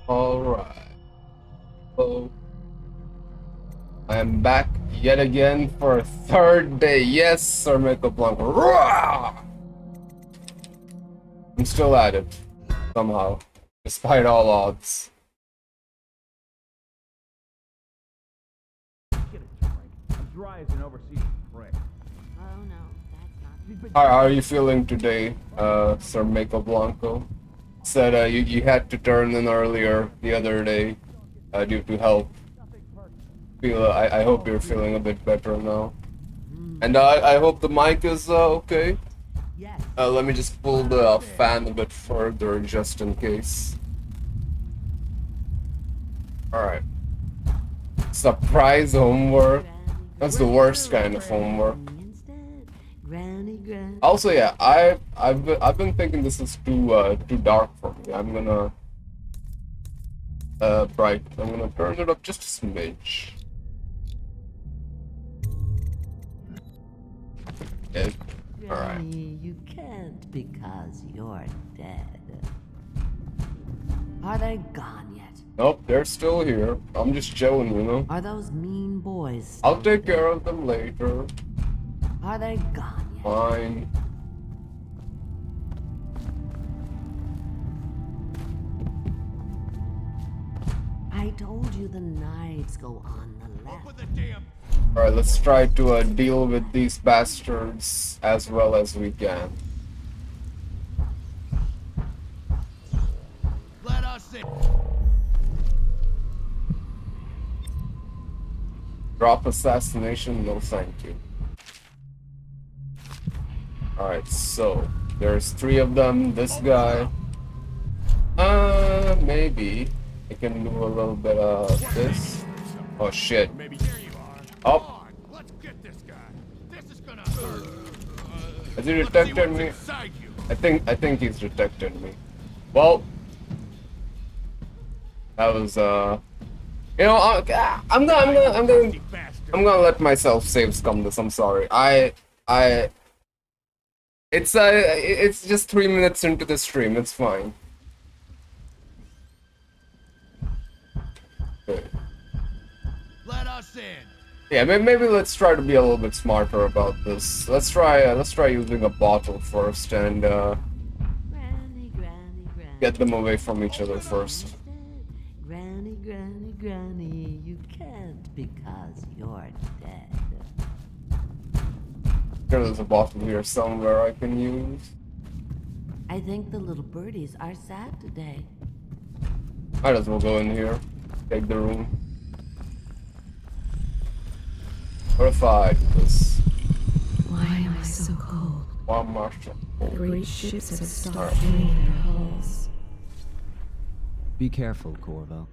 Alright. So I am back yet again for a third day. Yes, Sir Blanco. Roar! I'm still at it. Somehow. Despite all odds. Get a drink. I'm dry as an overseas prick. Oh no, that's not. How are you feeling today, Sir Blanco? Said you had to turn in earlier the other day due to health. I hope you're feeling a bit better now. And I hope the mic is okay. Yes. Let me just pull the fan a bit further just in case. Alright. Surprise homework. That's the worst kind of homework. Granny. Also, yeah, I've been thinking this is too dark for me. I'm gonna I'm gonna turn it up just a smidge. Okay. Alright. Granny, you can't because you're dead. Are they gone yet? Nope, they're still here. I'm just chilling, you know. Are those mean boys I'll still take care of them later. Are they gone yet? Fine. I told you the knives go on the left. Open the damn. Alright, let's try to deal with these bastards as well as we can. Let us in. Drop assassination, no thank you. Alright, so there's 3 of them. This guy. Maybe I can do a little bit of this. Oh shit. Maybe here you are. Oh, Come on, let's get this guy. This is gonna hurt. has he Let's see detected what's me? inside you. I think he's detected me. Well, that was you know, I'm gonna let myself save scum this. I'm sorry. It's just 3 minutes into the stream. It's fine. Okay. Let us in. Yeah, maybe let's try to be a little bit smarter about this. Let's try using a bottle first and Granny. get them away from each other first. Granny, you can't because you're dead. There's a bottle here somewhere I can use. I think the little birdies are sad today. Might as well go in here. Take the room. What if I do this? Why am I so cold? One marshal. The great ships have stopped cleaning their hulls. Be careful, Corvo.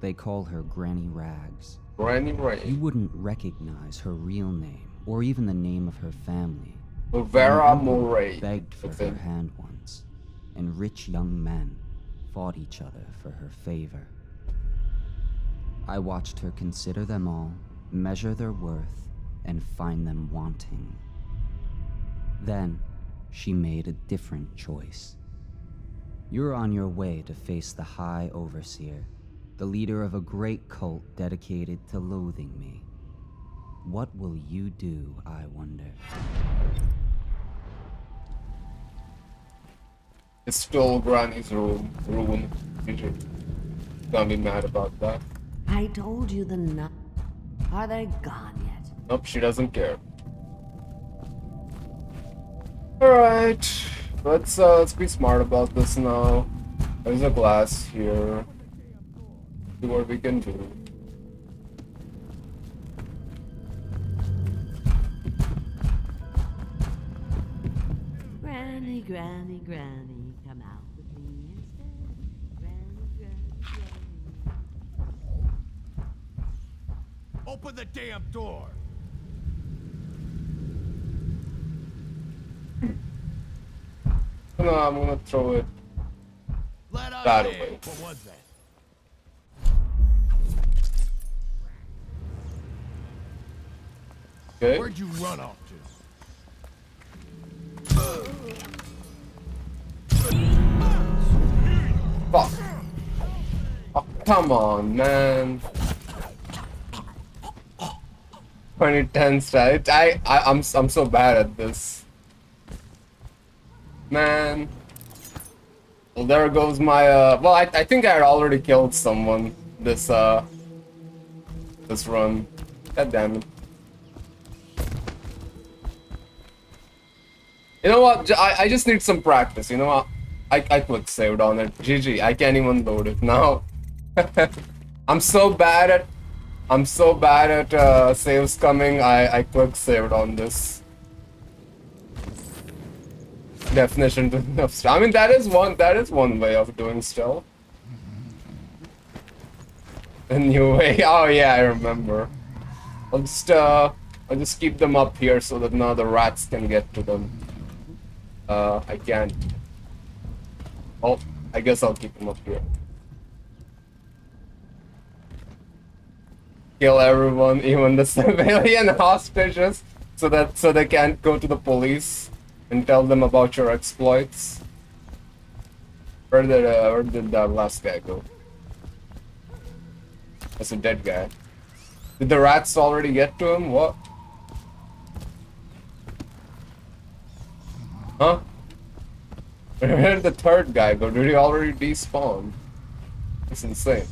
They call her Granny Rags. Granny You Ray. wouldn't recognize her real name, or even the name of her family. Vera And people Moray. begged for I her think. hand once, and rich young men fought each other for her favor. I watched her consider them all, measure their worth, and find them wanting. Then, she made a different choice. You're on your way to face the High Overseer, the leader of a great cult dedicated to loathing me. What will you do, I wonder? It's still Granny's room. You're gonna be mad about that. I told you the knives. Are they gone yet? Nope, she doesn't care. Alright. Let's be smart about this now. There's a glass here. See what we can do. Granny, come out with me instead. Granny. Open the damn door. No, I'm gonna throw it Let us that in. away. What was that? Okay. Where'd you run off to? Fuck. come on, man. 2010 style. I'm so bad at this. Man. Well, there goes my well, I think I had already killed someone this run. God damn it. You know what? I just need some practice. You know what? I quick saved on it. GG. I can't even load it now. I'm so bad at saves coming. I quick saved on this. Definition of I mean that is one way of doing stealth. A new way. Oh yeah, I remember. I'll just keep them up here so that none of the rats can get to them. I can't. Oh, I guess I'll keep them up here. Kill everyone, even the civilian hostages, so they can't go to the police and tell them about your exploits. Where did that last guy go? That's a dead guy. Did the rats already get to him? What? Huh? Where did the third guy go? Did he already despawn? It's insane.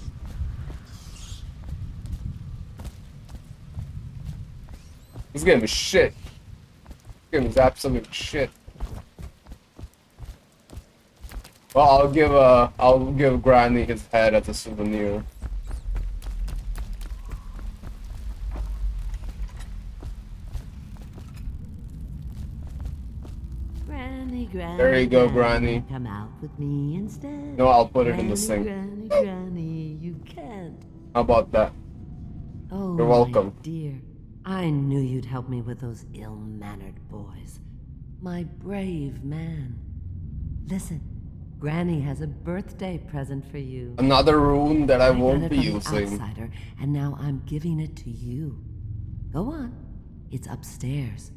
This game is shit. This game is absolute shit. Well, I'll give Granny his head as a souvenir. Granny, There you go, Granny. come out with me instead. No, I'll put it in the sink. Granny, you can't. How about that? Oh, You're welcome. my dear. I knew you'd help me with those ill-mannered boys. My brave man. Listen, Granny has a birthday present for you. Another rune that I got won't it be from the using. outsider, and now I'm giving it to you. Go on. It's upstairs.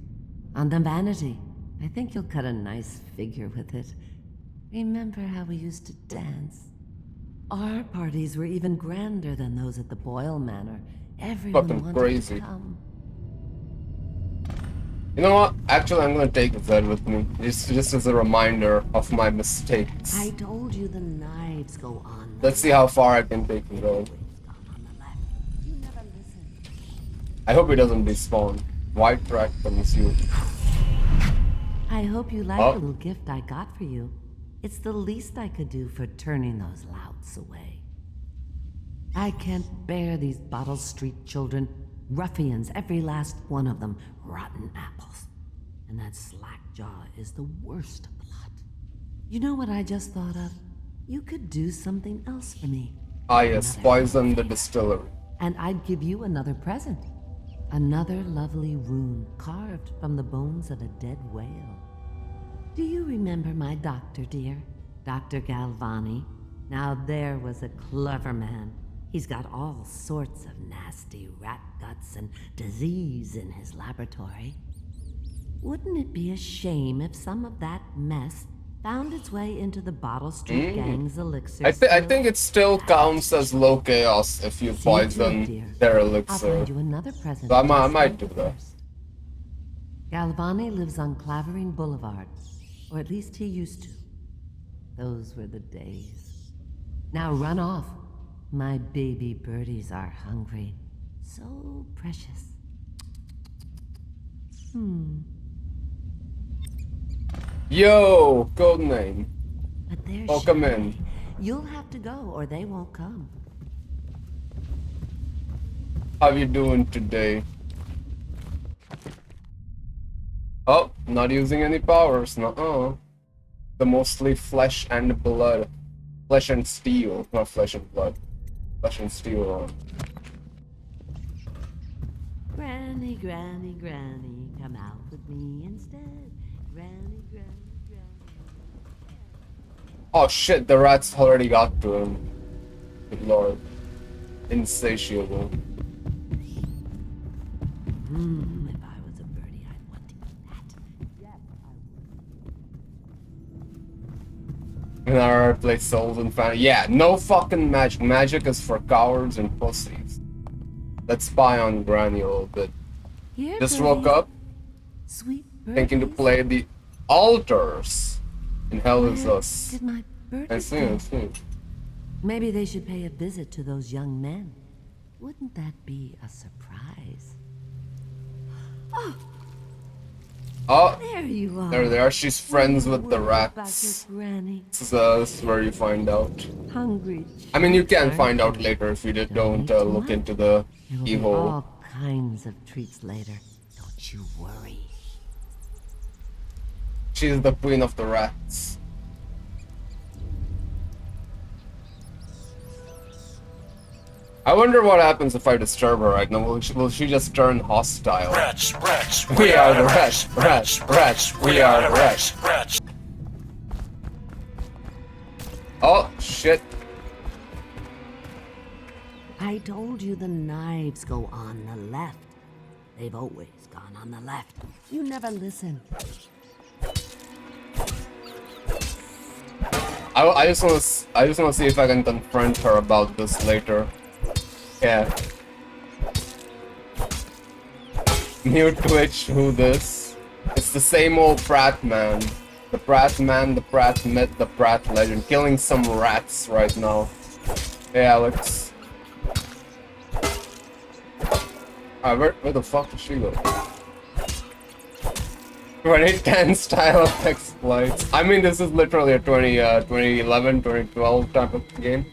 On the vanity. I think you'll cut a nice figure with it. Remember how we used to dance? Our parties were even grander than those at the Boyle Manor. Everyone Fucking wanted crazy. to come. You know what? Actually, I'm gonna take his head with me. Just as a reminder of my mistakes. I told you the knives go on. Let's see how far I can take him though. You never listened. I hope he doesn't despawn. White track comes you. I hope you like Oh. the little gift I got for you. It's the least I could do for turning those louts away. I can't bear these Bottle Street children. Ruffians, every last one of them. Rotten apples. And that slack jaw is the worst lot. You know what I just thought of? You could do something else for me. Ah yes, poison the distillery. And I'd give you another present. Another lovely rune carved from the bones of a dead whale. Do you remember my doctor, dear? Dr. Galvani? Now there was a clever man. He's got all sorts of nasty rat guts and disease in his laboratory. Wouldn't it be a shame if some of that mess found its way into the Bottle Street Gang's elixir? I think it still counts as low chaos if you poison their I'll elixir. find you another present. So I just might like do the that. first. Galvani lives on Clavering Boulevard, or at least he used to. Those were the days. Now run off. My baby birdies are hungry. So precious. Yo, code name. But they're Welcome shy. in. You'll have to go, or they won't come. How you doing today? Oh, not using any powers. Nuh-uh. The mostly flesh and blood. Flesh and steel, not flesh and blood. Flesh and steel. Granny, Granny, Granny, come out with me instead. Granny, Granny, Granny. Oh shit, the rats already got to him. Good lord. Insatiable. If I was a birdie, I'd want to eat that. Yes, I In our place, souls and fan. Yeah, no fucking magic. Magic is for cowards and pussies. Let's spy on Granny a little bit. Here, Just woke birdies. up, Sweet thinking to birdies. play the altars in Hell Is Where Us. did my I birdies see, go? I see. Maybe they should pay a visit to those young men. Wouldn't that be a surprise? Oh, There you are. there they are. She's friends with the Worried about rats. your granny. This is where you find out. Hungry. I mean, you can aren't find you? out later if you don't Don't eat too look much. into the There will be keyhole. all kinds of treats later. Don't you worry. She's the queen of the rats. I wonder what happens if I disturb her right now. Will she just turn hostile? Rats, rats, We are the rats, rats, we are the rats. rats. Oh, shit. I told you the knives go on the left. They've always gone on the left. You never listen. I just want to see if I can confront her about this later. Yeah. New Twitch, who this? It's the same old Pratt man. The Pratt man, the Pratt myth, the Pratt legend. Killing some rats right now. Hey Alex. Where the fuck did she go? 2010 style of exploits. I mean, this is literally a 2011, 2012 type of game.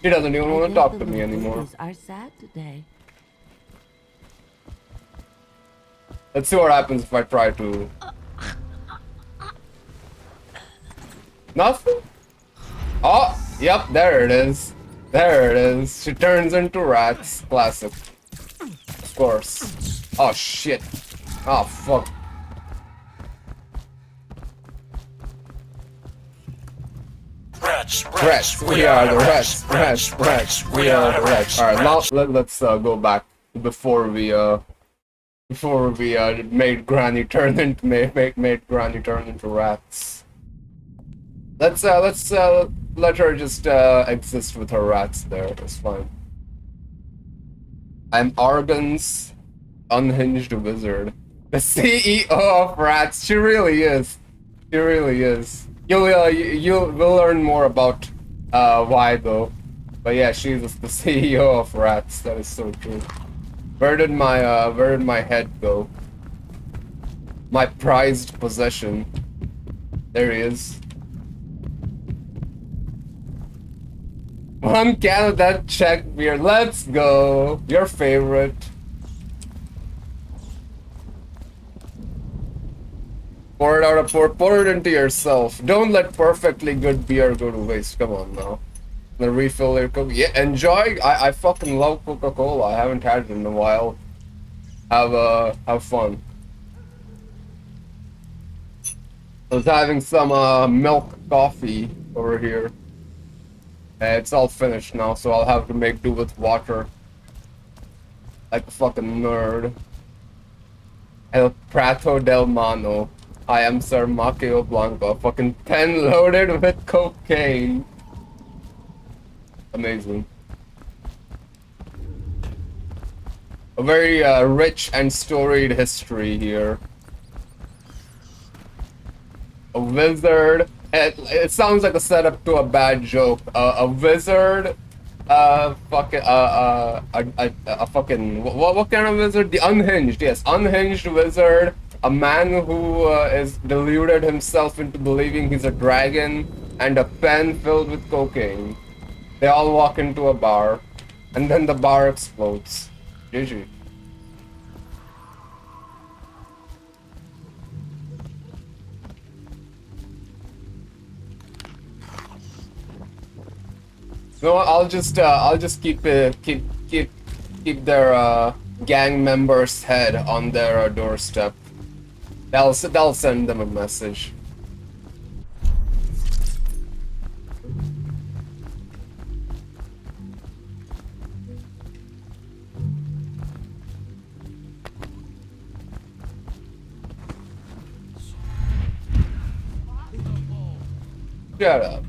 She doesn't even want to talk to me anymore. Are sad today. Let's see what happens if I try to... Nothing? Oh, yep, there it is. There it is. She turns into rats. Classic. Of course. Oh, shit. Oh, fuck. Rats, Rats, we are the rats, rats, we are the rats. Alright, now let's go back before we made Granny turn into made Granny turn into rats. Let's let her just exist with her rats there. It's fine. I'm Argon's unhinged wizard, the CEO of rats. She really is. She really is. You'll learn more about why though. But yeah, she's the CEO of rats. That is so true. Where did my head go? My prized possession. There he is. One can of that Czech beer. Let's go. Your favorite. Pour it out pour it into yourself. Don't let perfectly good beer go to waste. Come on now. The refill your Coke. Yeah, enjoy. I fucking love Coca-Cola. I haven't had it in a while. Have fun. I was having some milk coffee over here. It's all finished now, so I'll have to make do with water. Like a fucking nerd. El Prato del Mano. I am Sir Macchio Blanco. Fucking pen loaded with cocaine. Amazing. A very rich and storied history here. A wizard. It sounds like a setup to a bad joke. A wizard. Fucking a fucking what kind of wizard? The unhinged. Yes, unhinged wizard. A man who is deluded himself into believing he's a dragon, and a pen filled with cocaine. They all walk into a bar, and then the bar explodes. GG. No, I'll just keep their gang members' head on their doorstep. That'll send them a message. Shut up.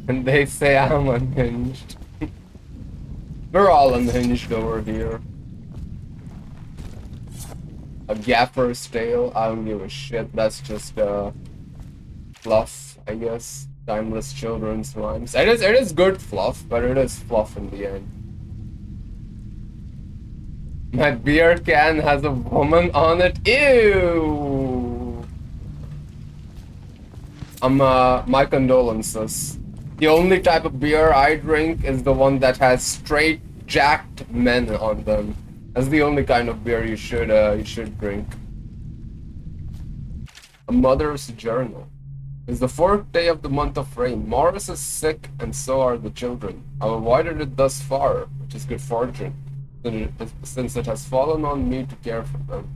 And they say I'm unhinged. We're all unhinged over here. A gaffer's tale, I don't give a shit. That's just fluff, I guess. Timeless children's rhymes. It is good fluff, but it is fluff in the end. My beer can has a woman on it. Ew. My condolences. The only type of beer I drink is the one that has straight jacked men on them. That's the only kind of beer you should drink. A mother's journal. It's the 4th day of the month of rain. Morris is sick, and so are the children. I've avoided it thus far, which is good fortune, since it has fallen on me to care for them.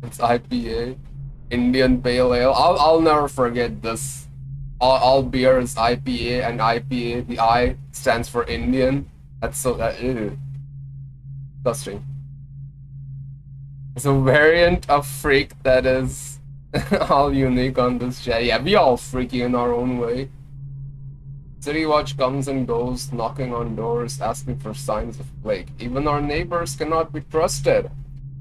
It's IPA, Indian Pale Ale. I'll never forget this. All beer is IPA, and IPA, the I stands for Indian. That's so ew. Disgusting. It's a variant of freak that is all unique on this chat. Yeah, we all freaky in our own way. City Watch comes and goes, knocking on doors, asking for signs of plague. Even our neighbors cannot be trusted.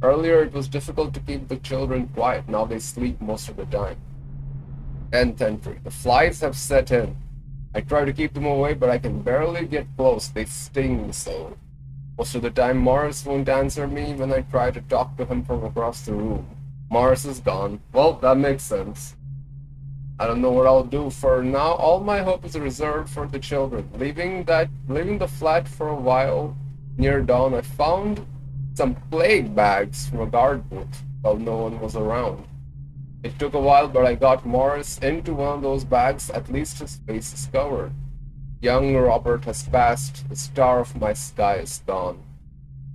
Earlier it was difficult to keep the children quiet. Now they sleep most of the time. 10th entry. The flies have set in. I try to keep them away, but I can barely get close. They sting so. Most of the time, Morris won't answer me when I try to talk to him from across the room. Morris is gone. Well, that makes sense. I don't know what I'll do for now. All my hope is reserved for the children. Leaving the flat for a while near dawn, I found some plague bags from a guard booth while no one was around. It took a while, but I got Morris into one of those bags. At least his face is covered. Young Robert has passed. The star of my sky is gone.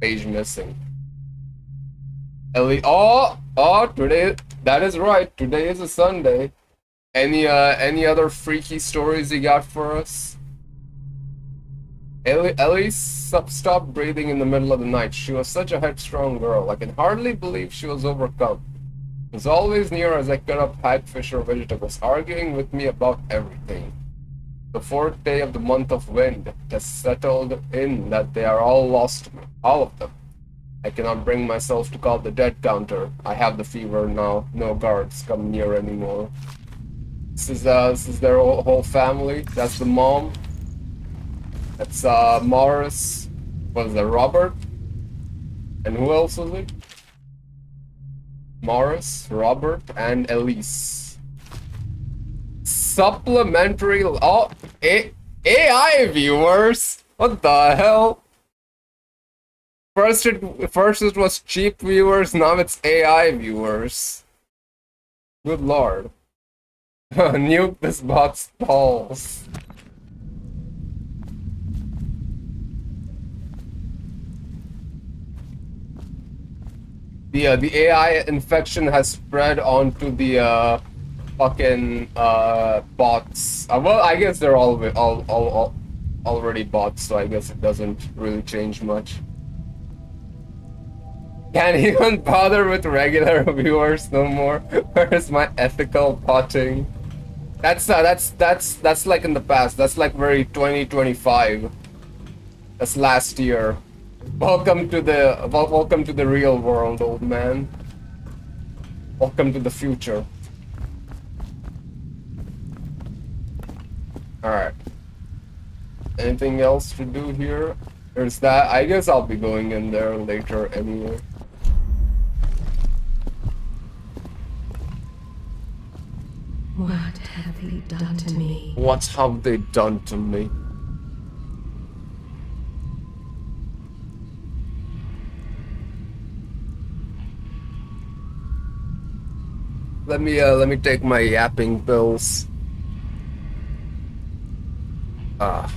Page missing. Ellie, today, that is right. Today is a Sunday. Any other freaky stories you got for us? Ellie stopped breathing in the middle of the night. She was such a headstrong girl. I can hardly believe she was overcome. She was always near as I cut up hagfish or vegetables, arguing with me about everything. The 4th day of the month of wind has settled in that they are all lost to me. All of them. I cannot bring myself to call the dead counter. I have the fever now. No guards come near anymore. This is their whole family. That's the mom. That's Morris. What is that? Robert. And who else was it? Morris, Robert, and Elise. Supplementary. Oh, AI viewers. What the hell? First it was cheap viewers. Now it's AI viewers. Good lord. Nuke this bot's balls. The AI infection has spread onto the fucking bots. Well, I guess they're all already bots, so I guess it doesn't really change much. Can't even bother with regular viewers no more. Where's my ethical botting? That's like in the past. That's like very 2025. That's last year. Welcome to the real world, old man. Welcome to the future. Alright. Anything else to do here? There's that. I guess I'll be going in there later anyway. What have you done to me? What have they done to me? Let me take my yapping pills. Ah.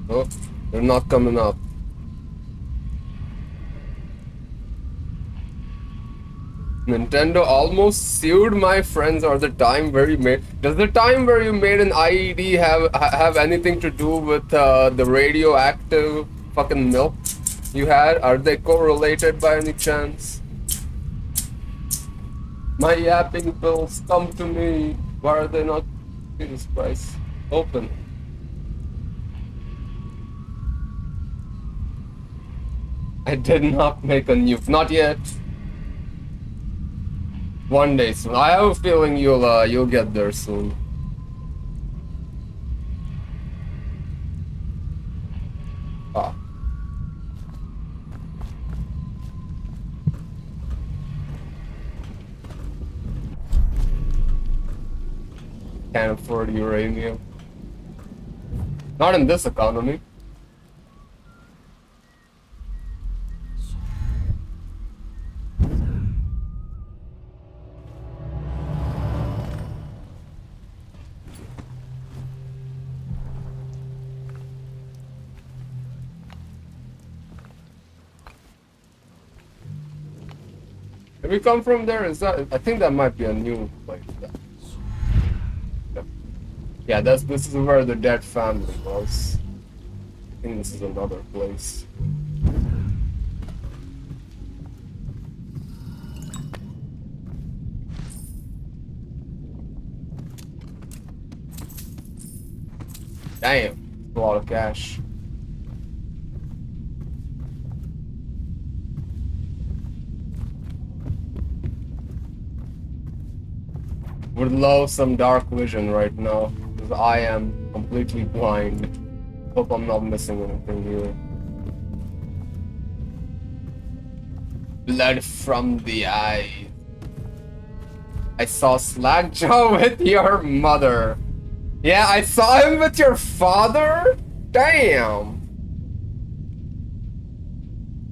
Oh, they're not coming up. Nintendo almost sued my friends or the time where you made. Does the time where you made an IED have anything to do with the radioactive fucking milk you had? Are they correlated by any chance? My yapping pills, come to me. Why are they not? Jesus Christ. Open. I did not make a nuke. Not yet. One day soon. I have a feeling you'll get there soon. Ah. Can't afford uranium. Not in this economy. If we come from there, is that? I think that might be a new place. Yeah, this is where the dead family was. I think this is another place. Damn, a lot of cash. Would love some dark vision right now, because I am completely blind. Hope I'm not missing anything here. Blood from the eye. I saw Slackjaw with your mother. Yeah, I saw him with your father? Damn!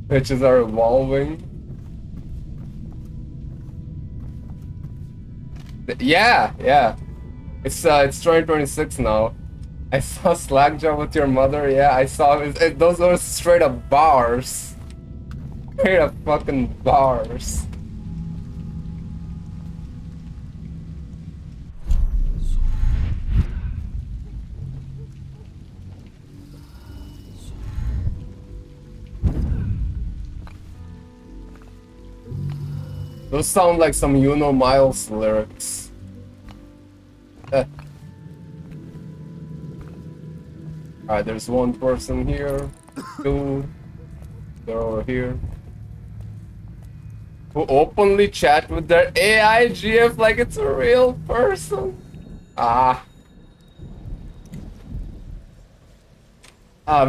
Bitches are evolving. Yeah. It's 2026 now. I saw Slackjaw with your mother. Yeah, I saw those are straight up bars. Straight up fucking bars. Those sound like some Miles lyrics. Alright, there's one person here. Two. They're over here. Who openly chat with their AI GF like it's a real person.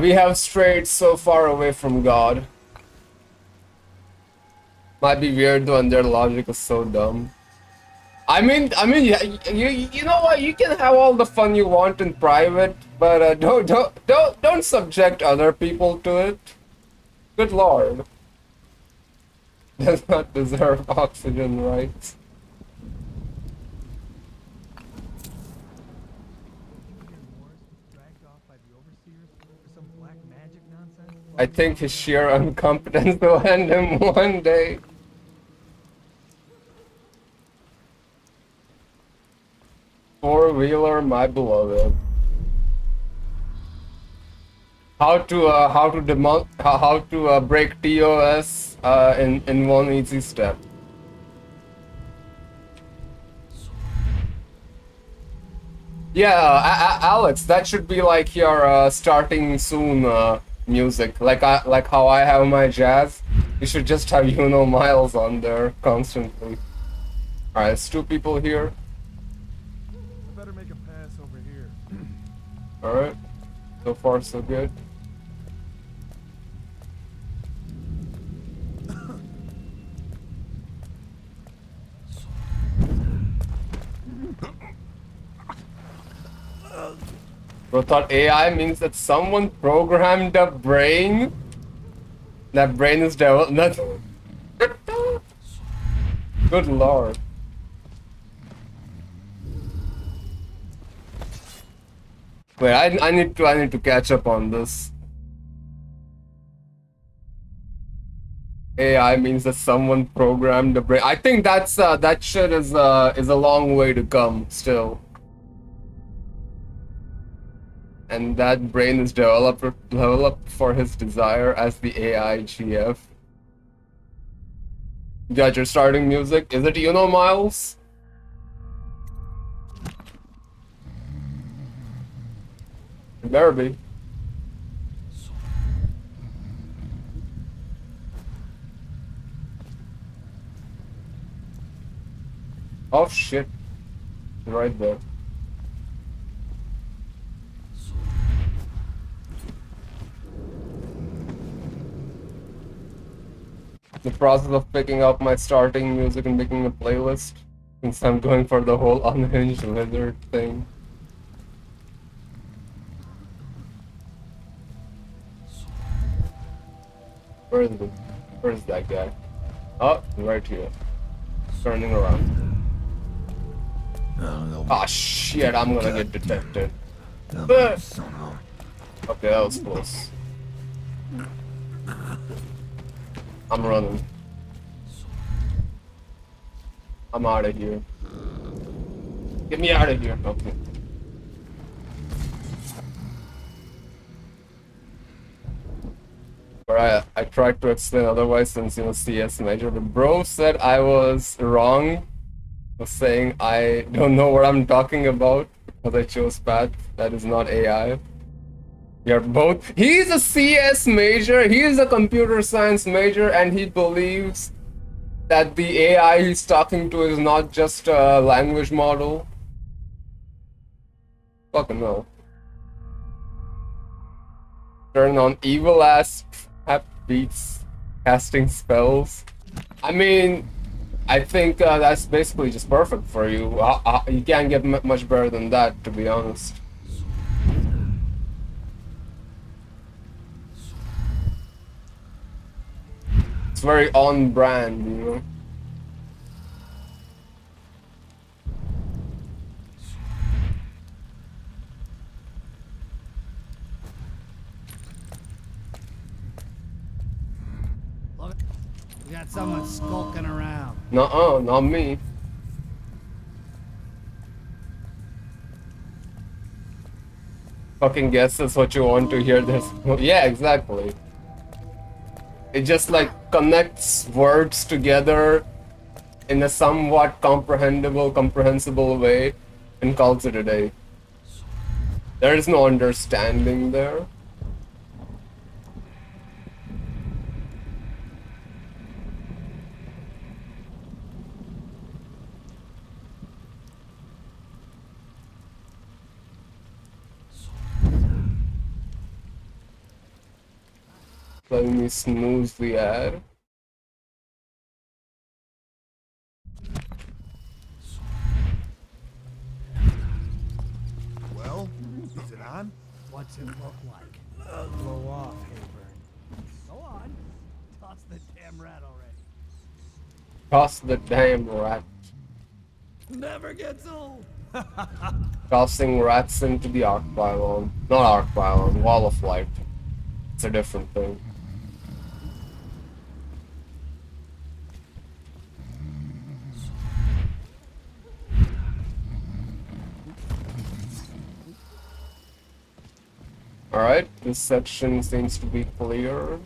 We have strayed so far away from God. Might be weird though, and their logic is so dumb. I mean, yeah, you know what? You can have all the fun you want in private, but don't subject other people to it. Good lord, does not deserve oxygen rights. I think his sheer incompetence will end him one day. Four-wheeler, my beloved. How to break TOS in one easy step. Yeah, Alex, that should be like your starting soon music. Like how I have my jazz. You should just have Miles on there constantly. Alright, there's two people here. Alright, so far so good. Bro thought AI means that someone programmed a brain. That brain is developed. Good lord. Wait, I need to catch up on this. AI means that someone programmed the brain. I think that's that shit is a long way to come still. and that brain is developed for his desire as the AI GF. Got your starting music? Is it Miles? It better be. Oh shit. Right there. The process of picking up my starting music and making a playlist, since I'm going for the whole unhinged wizard thing. Where is that guy? Oh, right here. Turning around. Ah shit, I'm gonna get detected. Okay, that was close. I'm running. I'm out of here. Get me out of here. Okay. Alright, I tried to explain otherwise since CS major, but bro said I was wrong. Was saying I don't know what I'm talking about because I chose path. That is not AI. You're both. He's a CS major, he's a computer science major, and he believes that the AI he's talking to is not just a language model. Fucking no. Turn on evil ass trap beats, casting spells. I mean, I think that's basically just perfect for you. You can't get much better than that, to be honest. It's very on brand, you know. Look, we got someone skulking around. Nuh-uh, not me. Fucking guess that's what you want to hear this. Yeah, exactly. It just like connects words together in a somewhat comprehensible way and calls it a day. There is no understanding there. Let me snooze the ad. Well, is it on? What's it look like? Blow off, Hayburn. Go on. Toss the damn rat already. Toss the damn rat. Never gets old. Tossing rats into the arc pylon. Not arc pylon, wall of light. It's a different thing. Alright, this section seems to be clear.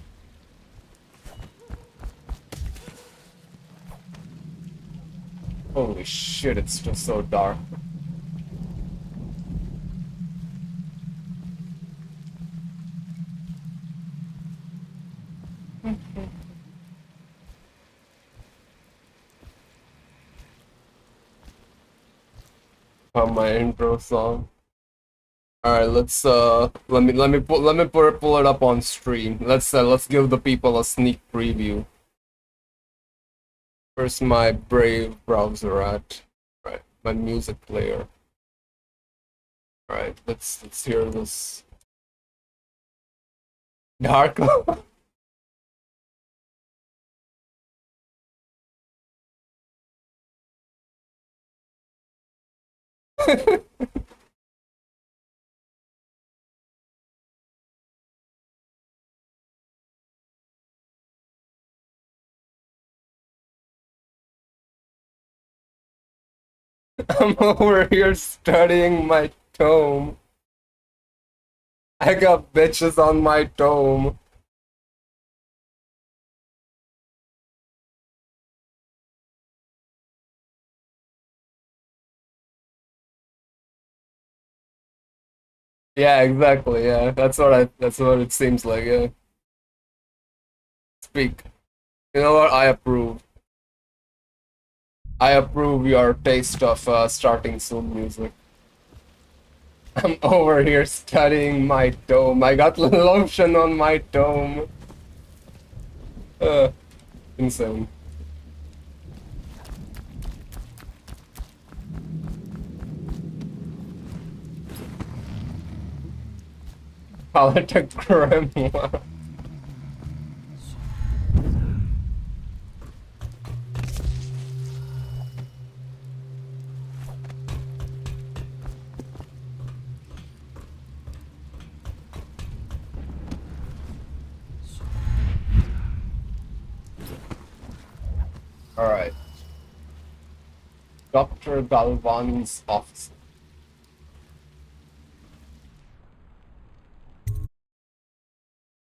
Holy shit, it's just so dark. My intro song. Alright, let's pull it up on stream. Let's give the people a sneak preview. Where's my Brave browser at? Right, my music player. Alright, let's hear this. Dark. I'm over here studying my tome. I got bitches on my dome. Yeah, exactly. Yeah, that's what it seems like. Yeah. Speak. You know what? I approve. I approve your taste of starting soon music. I'm over here studying my dome. I got lotion on my dome. Uh, insane. Call it a grimoire. Alright. Dr. Galvan's office.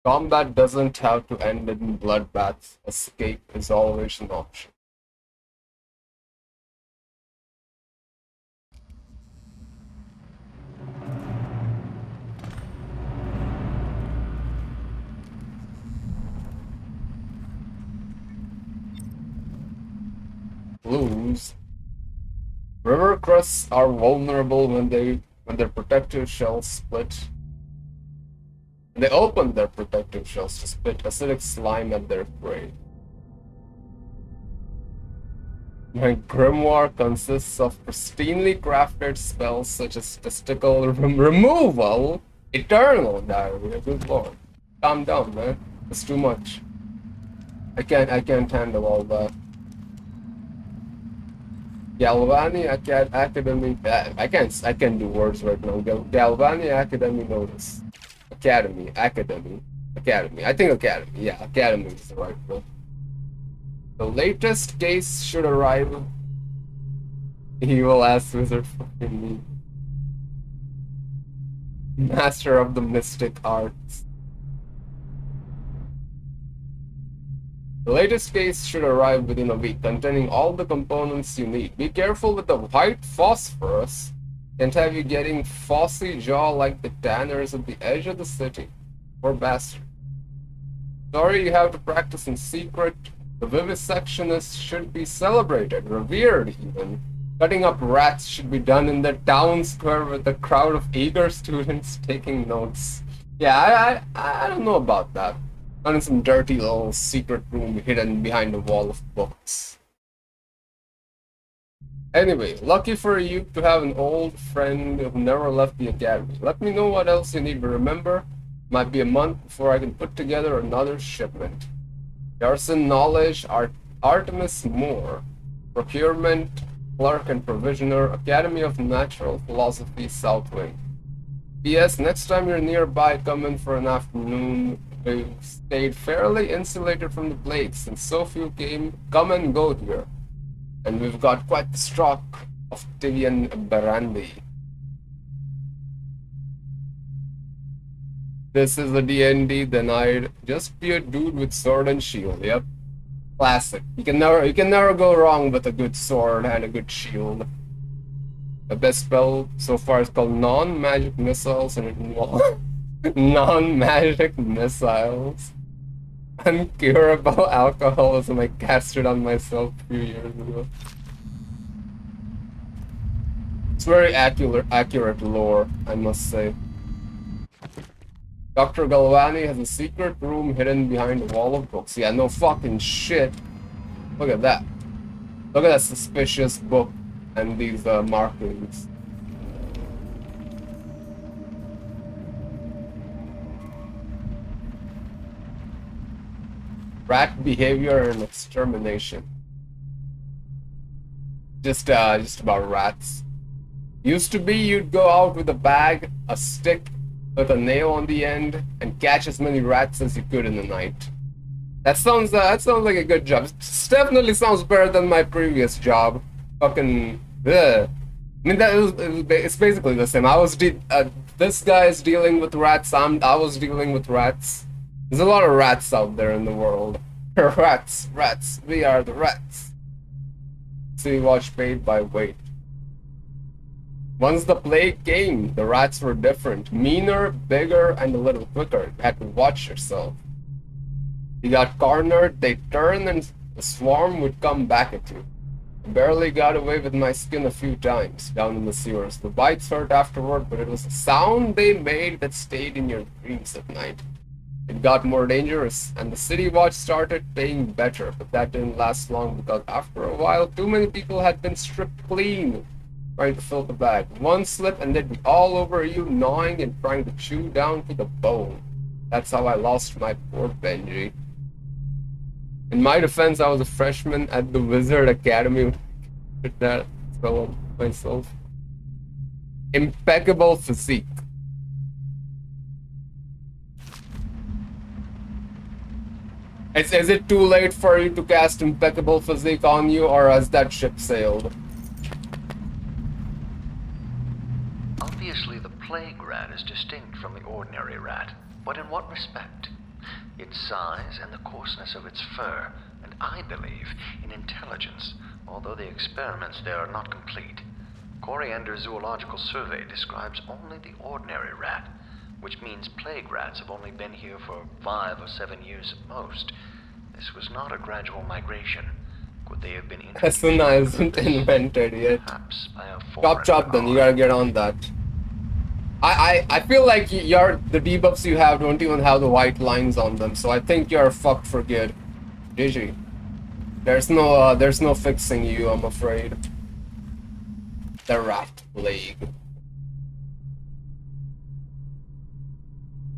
Combat doesn't have to end in bloodbaths. Escape is always an option. Blues. River crusts are vulnerable when their protective shells split. They open their protective shells to spit acidic slime at their prey. My grimoire consists of pristinely crafted spells such as testicle removal, eternal diarrhea. Good lord, calm down, man. It's too much. I can't handle all that. Galvani Academy. I can't do words right now. Galvani Academy notice. Academy. I think Academy. Yeah, Academy is the right word. The latest case should arrive. Evil ass wizard fucking me. Master of the mystic arts. The latest case should arrive within a week, containing all the components you need. Be careful with the white phosphorus. Can't have you getting phossy jaw like the tanners at the edge of the city. Poor bastard. Sorry you have to practice in secret. The vivisectionist should be celebrated, revered even. Cutting up rats should be done in the town square with a crowd of eager students taking notes. Yeah, I don't know about that. Not in some dirty little secret room hidden behind a wall of books. Anyway, lucky for you to have an old friend who never left the academy. Let me know what else you need, but remember, might be a month before I can put together another shipment. Garrison Knowledge, Artemis Moore, Procurement, Clerk and Provisioner, Academy of Natural Philosophy, South Wing. P.S. Next time you're nearby, come in for an afternoon. We've stayed fairly insulated from the plague since so few come and go here. And we've got quite the stock of Tivian brandy. This is a D&D denied. Just be a dude with sword and shield. Yep. Classic. You can never go wrong with a good sword and a good shield. The best spell so far is called non-magic missiles and it involves non-magic missiles. Uncurable alcoholism. I cast it on myself a few years ago. It's very accurate lore, I must say. Dr. Galvani has a secret room hidden behind a wall of books. Yeah, no fucking shit. Look at that. Look at that suspicious book and these markings. Rat behavior and extermination. Just about rats. Used to be you'd go out with a bag, a stick with a nail on the end, and catch as many rats as you could in the night. That sounds like a good job. It definitely sounds better than my previous job. Fucking, ugh. I mean, it's basically the same. I was this guy is dealing with rats, I was dealing with rats. There's a lot of rats out there in the world. Rats, rats, we are the rats. City Watch paid by weight. Once the plague came, the rats were different. Meaner, bigger, and a little quicker. You had to watch yourself. You got cornered, they turned, and the swarm would come back at you. I barely got away with my skin a few times down in the sewers. The bites hurt afterward, but it was the sound they made that stayed in your dreams at night. It got more dangerous, and the City Watch started paying better, but that didn't last long because after a while, too many people had been stripped clean, trying to fill the bag. One slip and they'd be all over you, gnawing and trying to chew down to the bone. That's how I lost my poor Benji. In my defense, I was a freshman at the Wizard Academy. With that, so myself. Impeccable physique. Is it too late for you to cast impeccable physique on you, or has that ship sailed? Obviously, the plague rat is distinct from the ordinary rat, but in what respect? Its size and the coarseness of its fur, and I believe in intelligence, although the experiments there are not complete. Coriander's Zoological Survey describes only the ordinary rat, which means plague rats have only been here for 5 or 7 years at most. This was not a gradual migration. Could they have been introduced? Asuna isn't invented yet. Perhaps by a foreign Chop then, you power. gotta get on that. I feel like the debuffs you have don't even have the white lines on them, so I think you're fucked for good. GG. There's no fixing you, I'm afraid. The rat plague.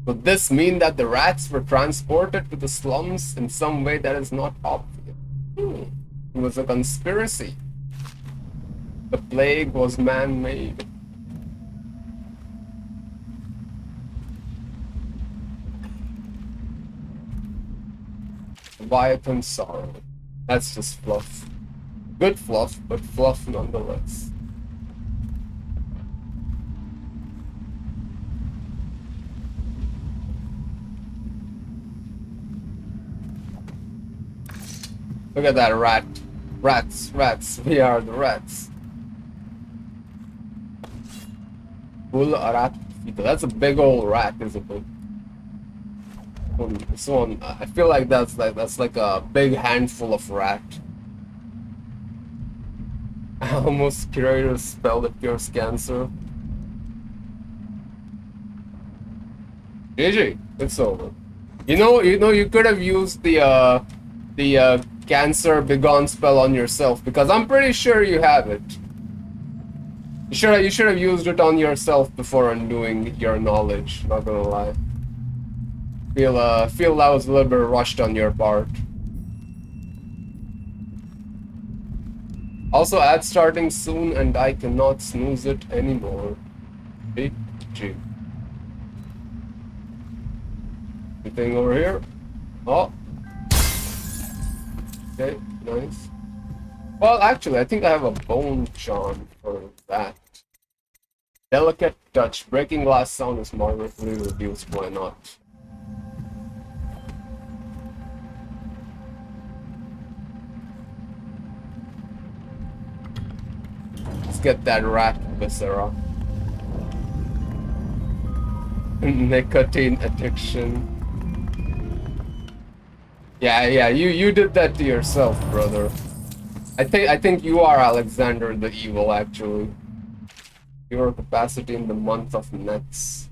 Would this mean that the rats were transported to the slums in some way that is not obvious? It was a conspiracy. The plague was man-made. Leviathan sorrow. That's just fluff. Good fluff, but fluff nonetheless. Look at that rat. Rats, rats, we are the rats. Full rat. That's a big old rat, isn't it? This one, I feel like that's like a big handful of rat. I almost created a spell that cures cancer. GG, it's over. You know, you could have used the cancer begone spell on yourself, because I'm pretty sure you have it. You should have used it on yourself before undoing your knowledge, not gonna lie. Feel that was a little bit rushed on your part. Also, ad starting soon and I cannot snooze it anymore. GG. Anything over here? Oh. Okay, nice. Well, actually, I think I have a bone charm for that. Delicate touch. Breaking glass sound is moderately reduced. Why not? Let's get that rat viscera. Nicotine addiction. Yeah, you did that to yourself, brother. I think you are Alexander the Evil, actually. Your capacity in the month of nets.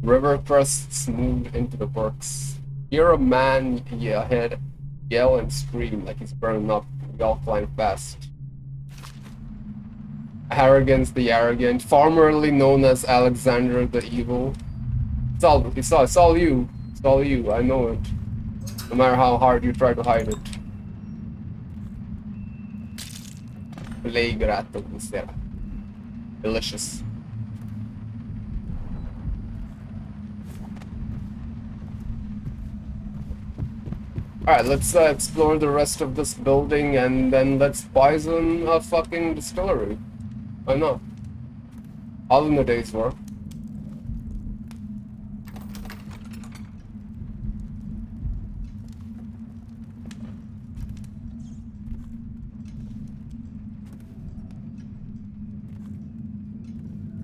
River crusts moved into the works. Hear a man ahead yell and scream like he's burning up. We all climb fast. Arrogance the Arrogant, formerly known as Alexander the Evil. It's all you. It's all you. I know it. No matter how hard you try to hide it. Plague rat of Viscera. Delicious. Alright, let's explore the rest of this building and then let's poison a fucking distillery. Why not? All in the day's work.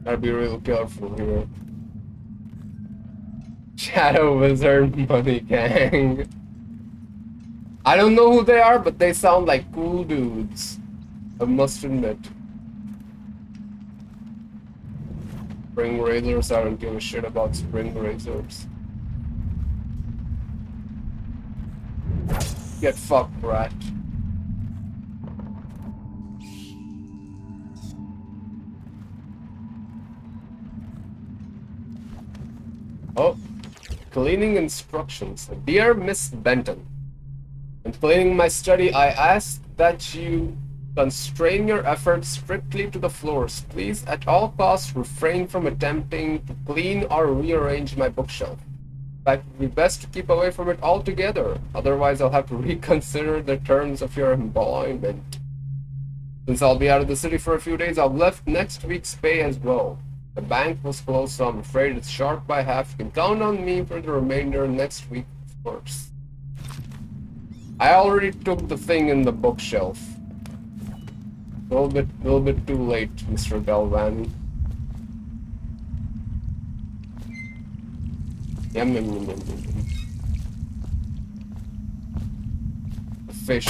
Gotta be real careful here. Shadow Wizard Money Gang. I don't know who they are, but they sound like cool dudes. I must admit. Spring razors, I don't give a shit about spring razors. Get fucked, rat. Oh, cleaning instructions. Dear Miss Benton, in cleaning my study, I ask that you constrain your efforts strictly to the floors. Please, at all costs, refrain from attempting to clean or rearrange my bookshelf. In fact, it would be best to keep away from it altogether. Otherwise, I'll have to reconsider the terms of your employment. Since I'll be out of the city for a few days, I've left next week's pay as well. The bank was closed, so I'm afraid it's short by half. You can count on me for the remainder next week, of course. I already took the thing in the bookshelf. A little bit too late, Mr. Galvani. Yum, yum, yum, yum, yum. The fish.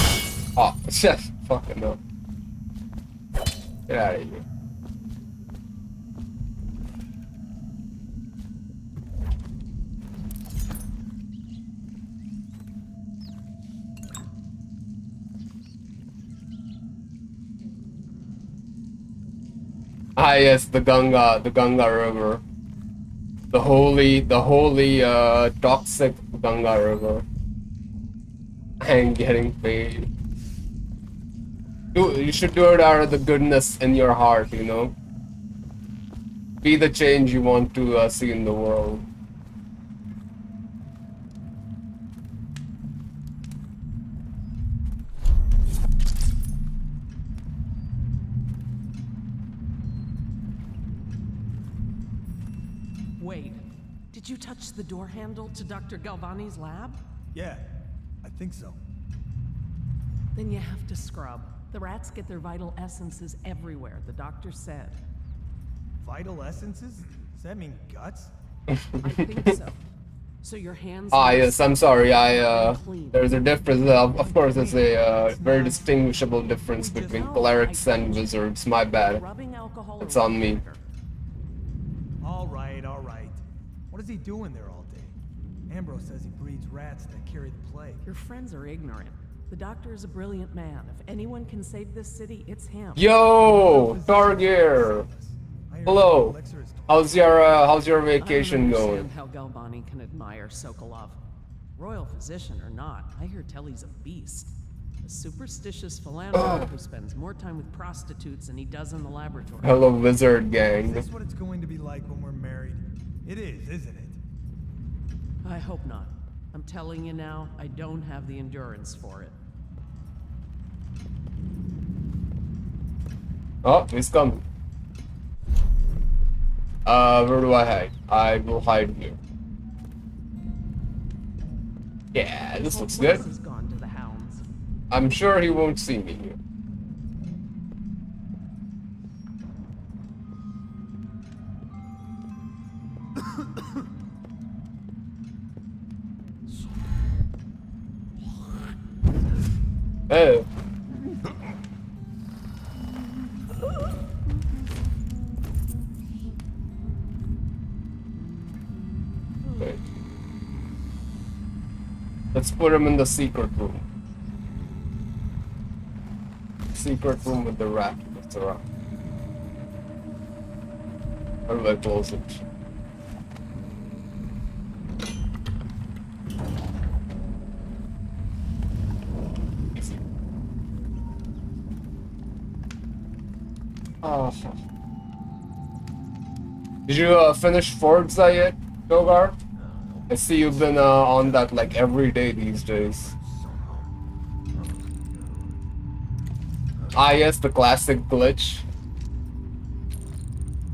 Oh, just fucking no. Get out of here. Ah yes, the Ganga River. The holy, toxic Ganga River. I'm getting paid. You should do it out of the goodness in your heart, you know? Be the change you want to see in the world. Wait, did you touch the door handle to Dr. Galvani's lab? Yeah, I think so. Then you have to scrub. The rats get their vital essences everywhere, the doctor said. Vital essences? Does that mean guts? I think so. So your hands... Ah yes, I'm sorry, there's a difference, of course there's a very distinguishable difference between clerics and wizards, my bad. It's on me. All right, all right. What is he doing there all day? Ambrose says he breeds rats that carry the plague. Your friends are ignorant. The doctor is a brilliant man. If anyone can save this city, it's him. Yo, Targier. Hello. How's your vacation I don't going? understand how Galvani can admire Sokolov. Royal physician or not, I hear tell he's a beast. A superstitious philanderer who spends more time with prostitutes than he does in the laboratory. Hello, wizard Is gang. this what it's going to be like when we're married? It is, isn't it? I hope not. I'm telling you now, I don't have the endurance for it. Oh, he's coming. Where do I hide? I will hide here. Yeah, this looks good. Has gone to the hounds. I'm sure he won't see me here. Hey. Okay. Let's put him in the secret room. Secret room with the rat. That's a rat. How do I close it? Easy. Oh. Did you finish Forza yet, Dogar? I see you've been on that like every day these days. Ah yes, the classic glitch.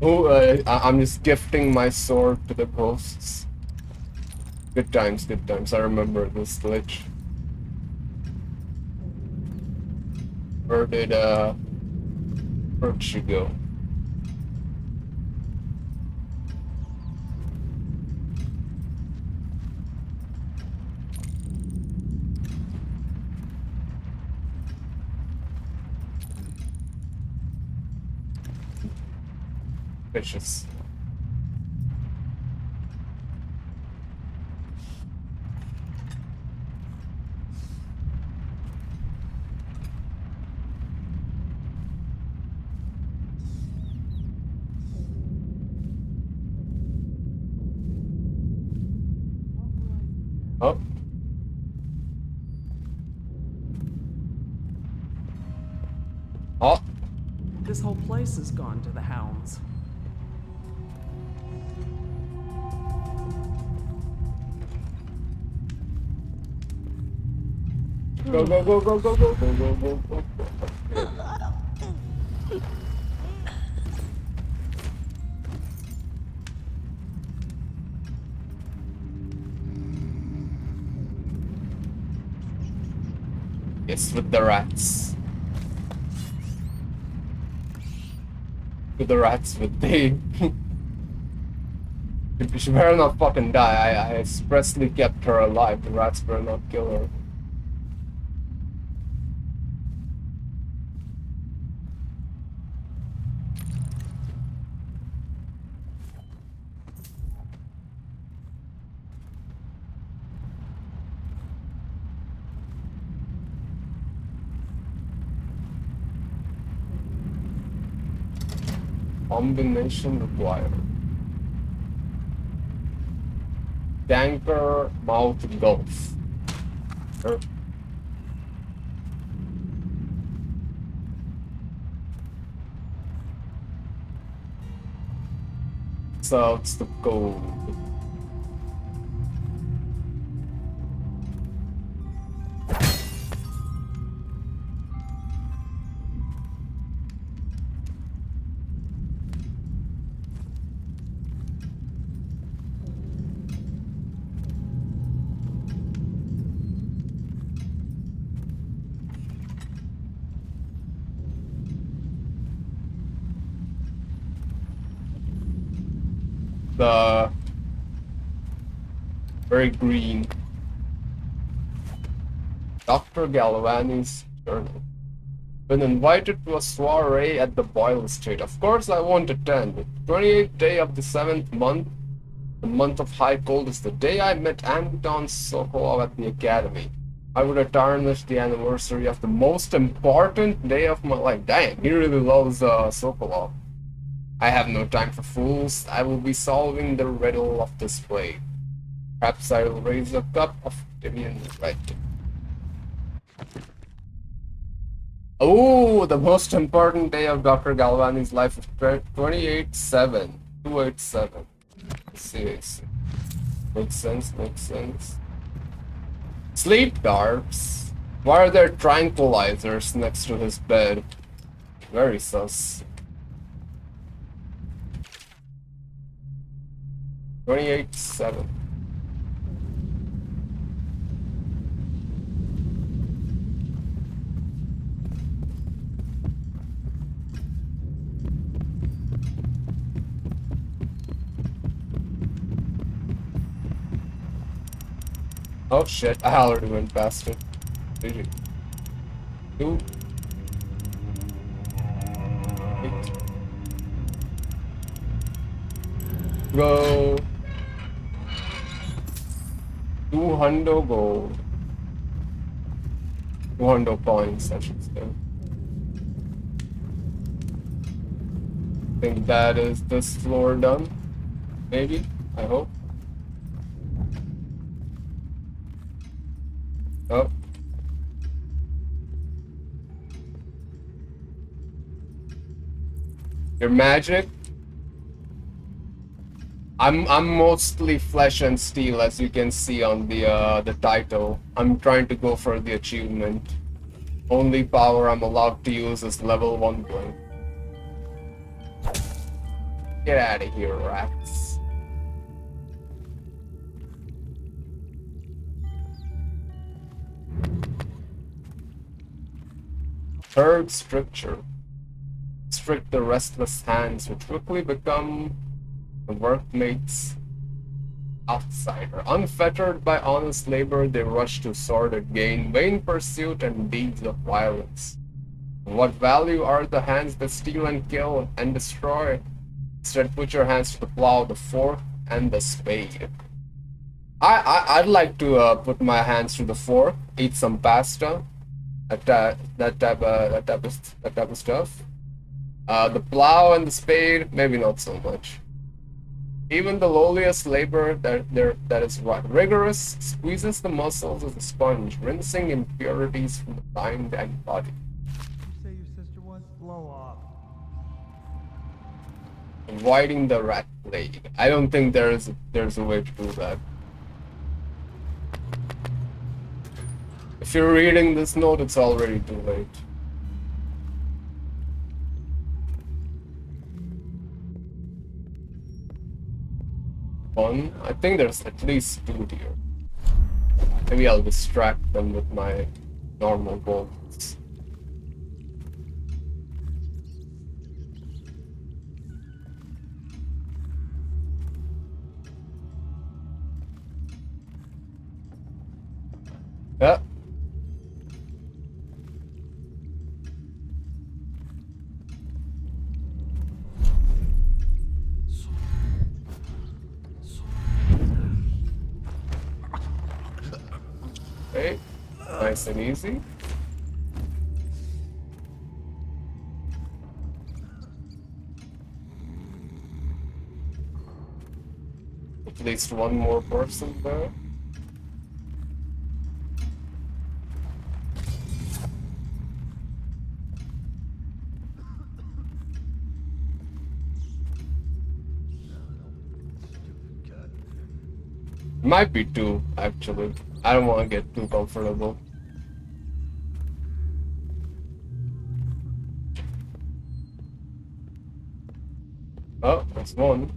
Oh, I'm just gifting my sword to the ghosts. Good times, good times. I remember this glitch. Where'd she go? Vicious. Oh. Oh. This whole place has gone to the hounds. Go, go, go, go, go, go, go, go, go, go. Yes, with the rats. With the rats, with the... She better not fucking die. I expressly kept her alive. The rats better not kill her. Combination required. Tanker mouth gulf. Sure. So it's the code. The very green Dr. Galvani's journal. Been invited to a soiree at the Boyle Estate. Of course I won't attend. 28th day of the 7th month, the month of high cold, is the day I met Anton Sokolov at the academy. I would have tarnished the anniversary of the most important day of my life. Damn, he really loves Sokolov. I have no time for fools. I will be solving the riddle of this plague. Perhaps I will raise a cup of Divian Red. Oh, the most important day of Dr. Galvani's life of 28-7. 287. Let's see. Makes sense, makes sense. Sleep darts. Why are there tranquilizers next to his bed? Very sus. 28-7. Oh shit, I already went past it. GG. 2. 8. Go. 200 gold. 200 points, I should say. I think that is this floor done. Maybe? I hope. Oh. Your magic? I'm mostly flesh and steel, as you can see on the title. I'm trying to go for the achievement. Only power I'm allowed to use is level 1 blade. Get out of here, rats. Third stricture. Strict the restless hands, which quickly become the workmates' outsider. Unfettered by honest labor, they rush to sordid gain, vain pursuit, and deeds of violence. What value are the hands that steal and kill and destroy? Instead, put your hands to the plow, the fork, and the spade. I'd like to put my hands to the fork, eat some pasta, that type of stuff. The plow and the spade, maybe not so much. Even the lowliest labor that is rigorous squeezes the muscles as a sponge, rinsing impurities from the mind and body. You say your sister was? Blow off. Avoiding the rat plague. I don't think there's a way to do that. If you're reading this note, it's already too late. One. I think there's at least 2 here. Maybe I'll distract them with my normal bolts. Yeah. Okay, nice and easy. At least one more person there. Might be 2, actually. I don't want to get too comfortable. Oh, that's 1.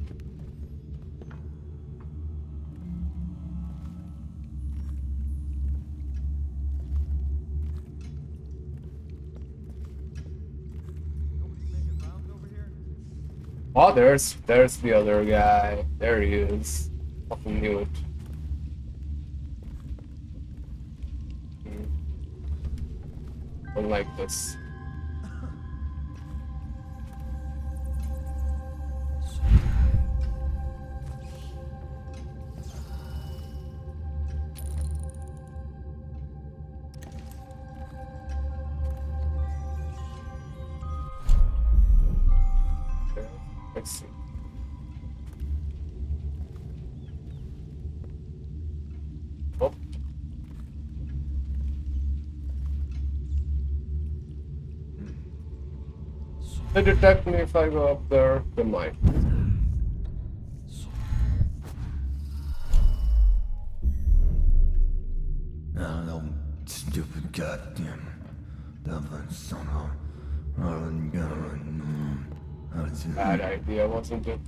Oh, there's the other guy. There he is. Fucking knew it. Don't like this. Okay, let's see. Oh. They detect me if I go up there, they might. No, stupid goddamn Dublin son of Bad idea, wasn't it?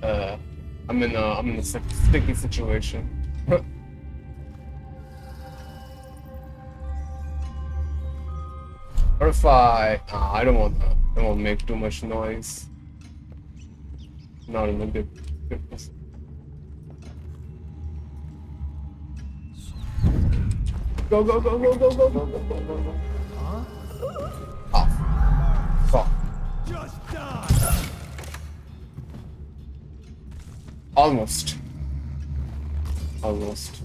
I'm in a sticky situation. Or if I don't want to make too much noise. Not in a good position. Go go go go go go go go go go go. Oh. Fuck. Just die! Almost. Almost.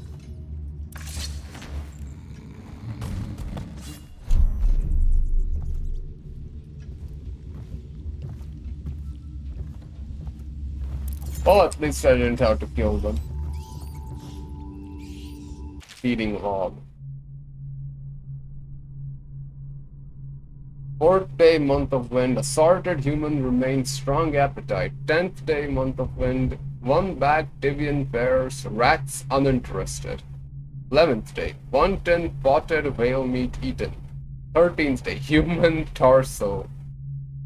Well, at least I didn't have to kill them. Feeding log. 4th day, month of wind. Assorted human remains strong appetite. 10th day, month of wind. 1 bag Divian pears. Rats uninterested. 11th day. 1 tin potted whale meat eaten. 13th day, human torso.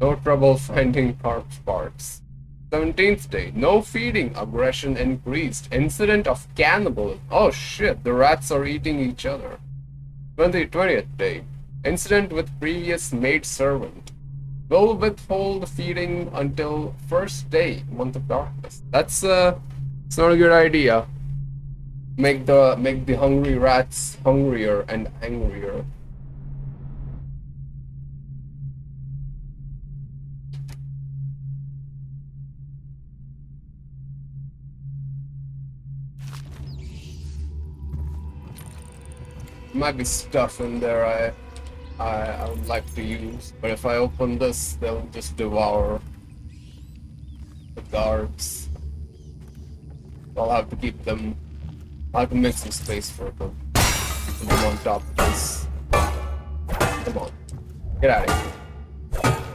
No trouble finding corpse parts. 17th day, no feeding, aggression increased. Incident of cannibalism. Oh shit, the rats are eating each other. 20th day, incident with previous maid servant. Will withhold feeding until first day, month of darkness. That's it's not a good idea. Make the hungry rats hungrier and angrier. Might be stuff in there I would like to use, but if I open this, they'll just devour the guards. I'll have to keep them. I'll have to make some space for them. Put them on top of this. Come on, get out of here.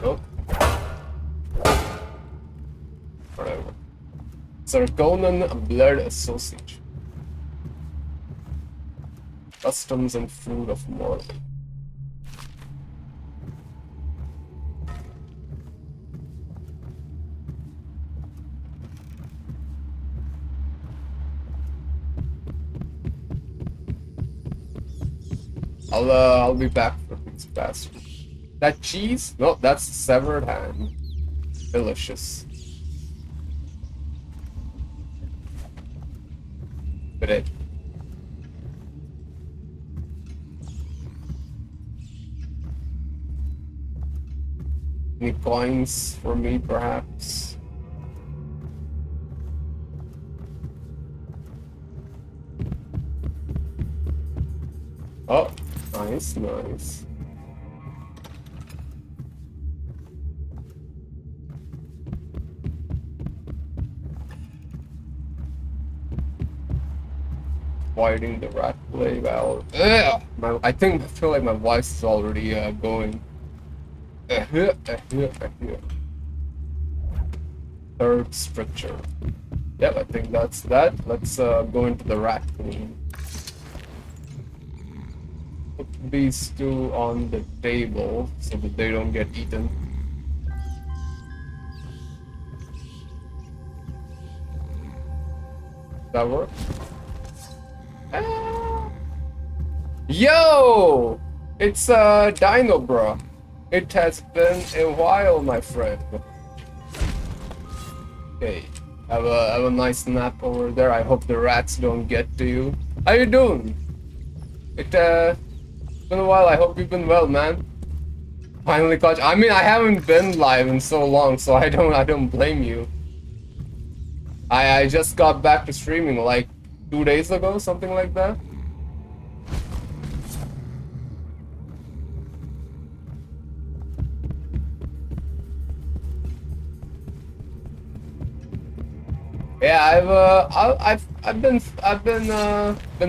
Nope. Whatever. Sarkonan Blood Association. Customs and food of Morley. I'll be back for these bastards. That cheese? No, that's severed hand. Delicious. But it. Any coins for me, perhaps? Oh, nice, nice. Fighting the rat plague. I feel like my voice is already going. Third structure. Yep, I think that's that. Let's go into the rat queen. Put these two on the table so that they don't get eaten. That work? Yo! It's Dino Bro. It has been a while, my friend. Okay, have a nice nap over there. I hope the rats don't get to you. How you doing? It's been a while. I hope you've been well, man. Finally caught you. I mean, I haven't been live in so long, so I don't blame you. I just got back to streaming like 2 days ago, something like that. Yeah, I've been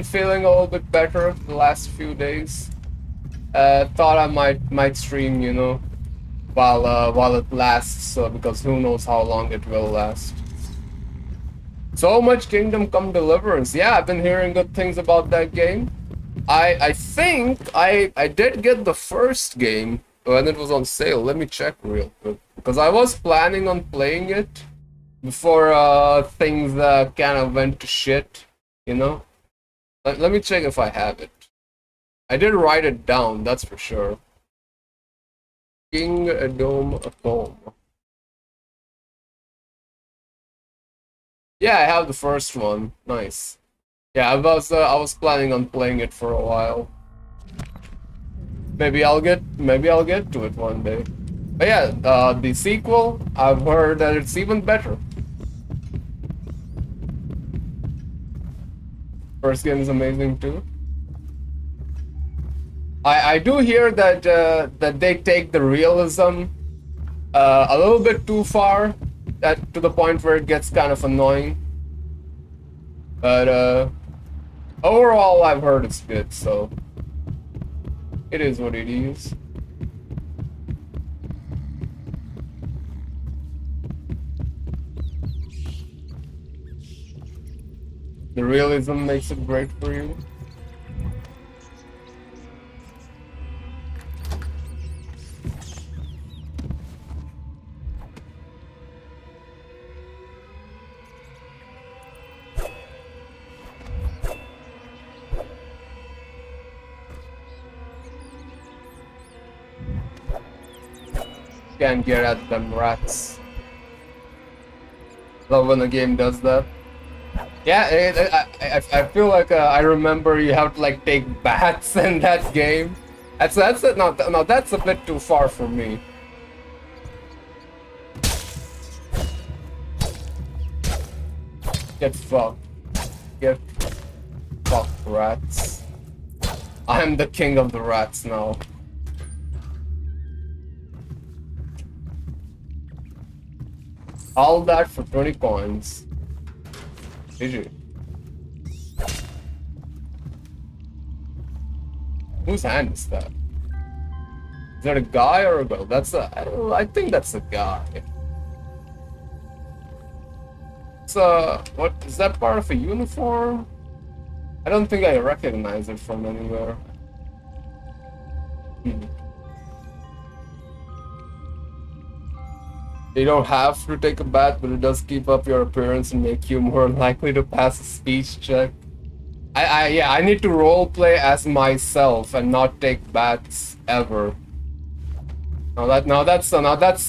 feeling a little bit better the last few days. Thought I might stream, you know, while it lasts, because who knows how long it will last. So much Kingdom Come Deliverance. Yeah, I've been hearing good things about that game. I think I did get the first game when it was on sale. Let me check real quick, because I was planning on playing it before things kind of went to shit, you know. Let me check if I have it. I did write it down, that's for sure. King Dome Home. Yeah, I have the first one. Nice. Yeah, I was planning on playing it for a while. Maybe I'll get to it one day. But yeah, the sequel, I've heard that it's even better. First game is amazing too. I do hear that that they take the realism a little bit too far, to the point where it gets kind of annoying. But overall, I've heard it's good, so it is what it is. The realism makes it great for you. Can't get at them rats. Love when a game does that. Yeah, I feel like I remember you have to like take bats in that game. That's it. No, that's a bit too far for me. Get fucked. Get fucked, rats. I'm the king of the rats now. All that for 20 coins. GG. Whose hand is that? Is that a guy or a girl? I think that's a guy. What is that part of a uniform? I don't think I recognize it from anywhere. You don't have to take a bath, but it does keep up your appearance and make you more likely to pass a speech check. I need to roleplay as myself and not take baths ever. Now that's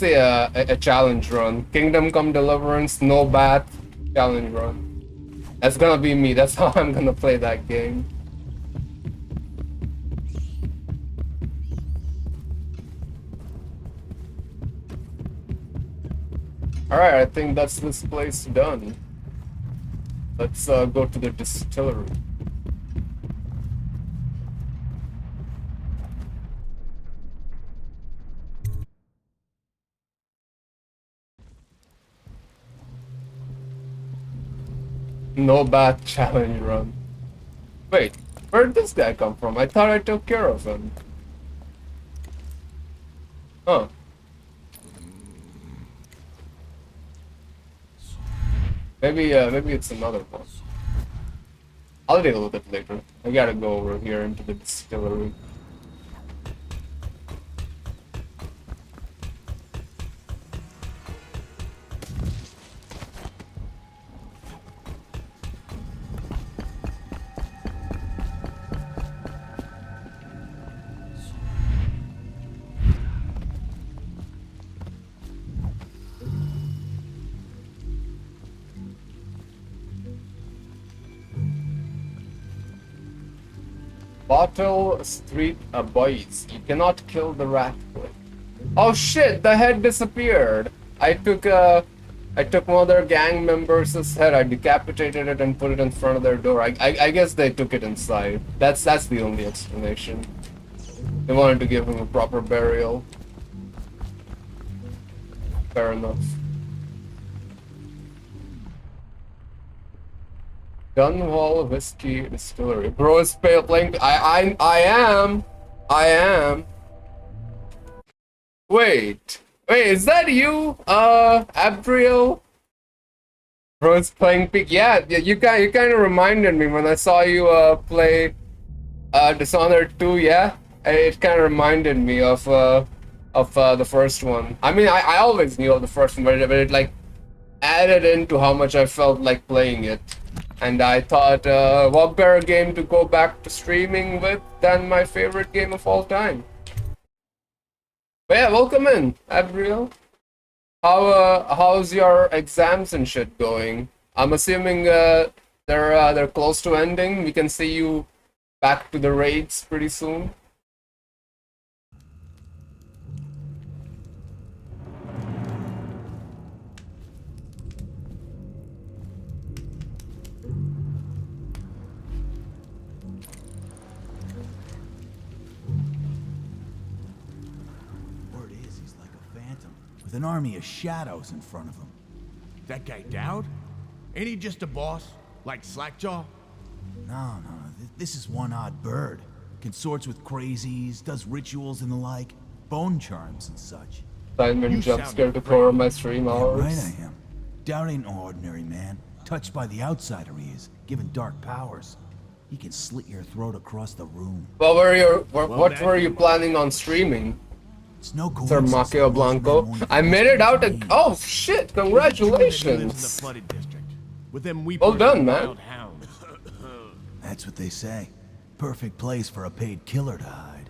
a challenge run. Kingdom Come Deliverance, no bath, challenge run. That's gonna be me. That's how I'm gonna play that game. Alright, I think that's this place done. Let's go to the distillery. No bath challenge run. Wait, where did this guy come from? I thought I took care of him. Huh. Maybe it's another one. I'll deal with it later. I gotta go over here into the distillery. Bottle Street boys, you cannot kill the rat quick. Oh shit, the head disappeared. I took one of their gang members' head, I decapitated it and put it in front of their door. I guess they took it inside. That's the only explanation. They wanted to give him a proper burial. Fair enough. Dunwall Whiskey Distillery. Bro is playing. I am. Wait, is that you? Abriel? Bro is playing Peak. Yeah, you kind of reminded me when I saw you play Dishonored 2. Yeah, it kind of reminded me of the first one. I mean, I always knew of the first one, but it like added into how much I felt like playing it. And I thought, what better game to go back to streaming with than my favorite game of all time? But yeah, welcome in, Abriel. How's your exams and shit going? I'm assuming they're close to ending. We can see you back to the raids pretty soon. With an army of shadows in front of him. That guy Dowd? Ain't he just a boss? Like Slackjaw? No. This is one odd bird. Consorts with crazies, does rituals and the like. Bone charms and such. Simon jump scared to cover my stream hours. Yeah, right I am. Dowd ain't no ordinary man. Touched by the outsider he is, given dark powers. He can slit your throat across the room. What were you planning on streaming? No Sir Makio Blanco. I made it out. Oh shit! Congratulations. Well done, man. That's what they say. Perfect place for a paid killer to hide.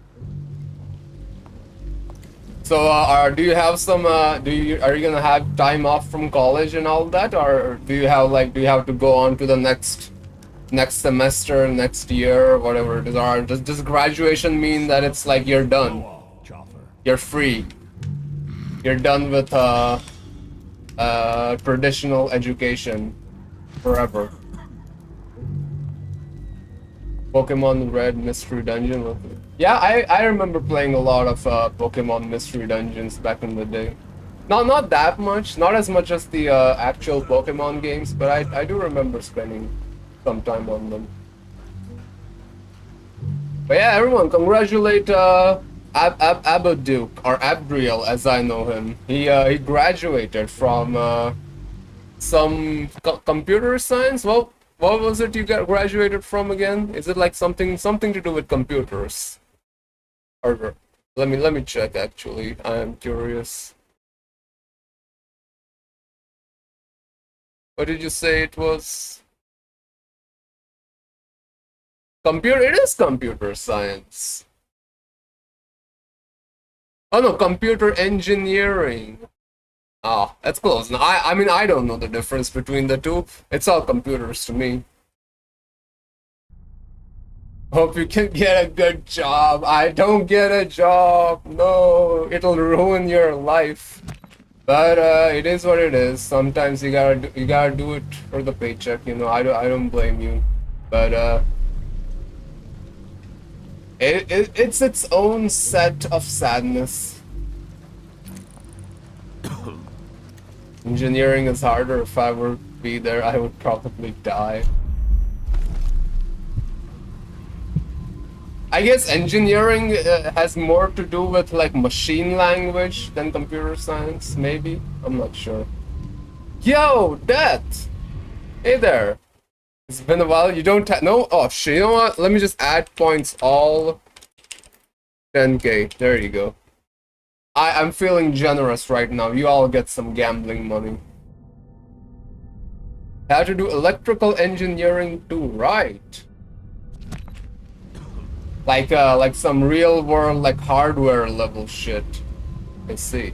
So, do you have some? Are you gonna have time off from college and all that, or do you have to go on to the next semester, next year, whatever it is? Or does graduation mean that it's like you're done, you're free, you're done with traditional education forever? Pokemon Red Mystery Dungeon. Yeah, I remember playing a lot of Pokemon Mystery Dungeons back in the day. Not that much, not as much as the actual Pokemon games, but I do remember spending some time on them. But yeah, everyone, congratulate Abaduke, or Abdriel as I know him. He graduated from some computer science. Well, what was it you got graduated from again? Is it like something to do with computers? Or let me check actually. I am curious. What did you say it was? It is computer science. Oh no, computer engineering. Oh, that's close. Now, I mean, I don't know the difference between the two. It's all computers to me. Hope you can get a good job. I don't get a job. No, it'll ruin your life. But it is what it is. Sometimes you gotta do it for the paycheck. You know, I don't blame you. But it's its own set of sadness. Engineering is harder. If I were to be there, I would probably die. I guess engineering has more to do with like machine language than computer science, maybe? I'm not sure. Yo, Death! Hey there. It's been a while. You don't no? Oh shit, you know what? Let me just add points all 10k. There you go. I'm feeling generous right now. You all get some gambling money. How to do electrical engineering too, right? Like some real world, like hardware level shit. I see.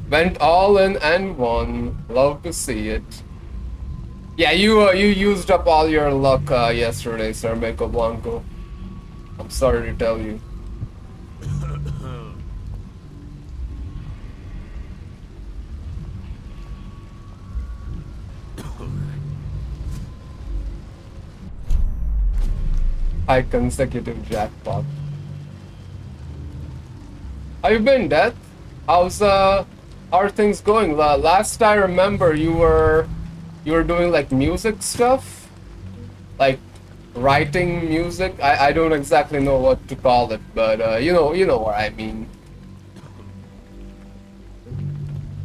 Went all in and won. Love to see it. Yeah, you used up all your luck yesterday, Sir Mako Blanco. I'm sorry to tell you. High consecutive jackpot. How you been, Death? How are things going? Last I remember, you were doing like music stuff, like writing music. I don't exactly know what to call it, but you know what I mean.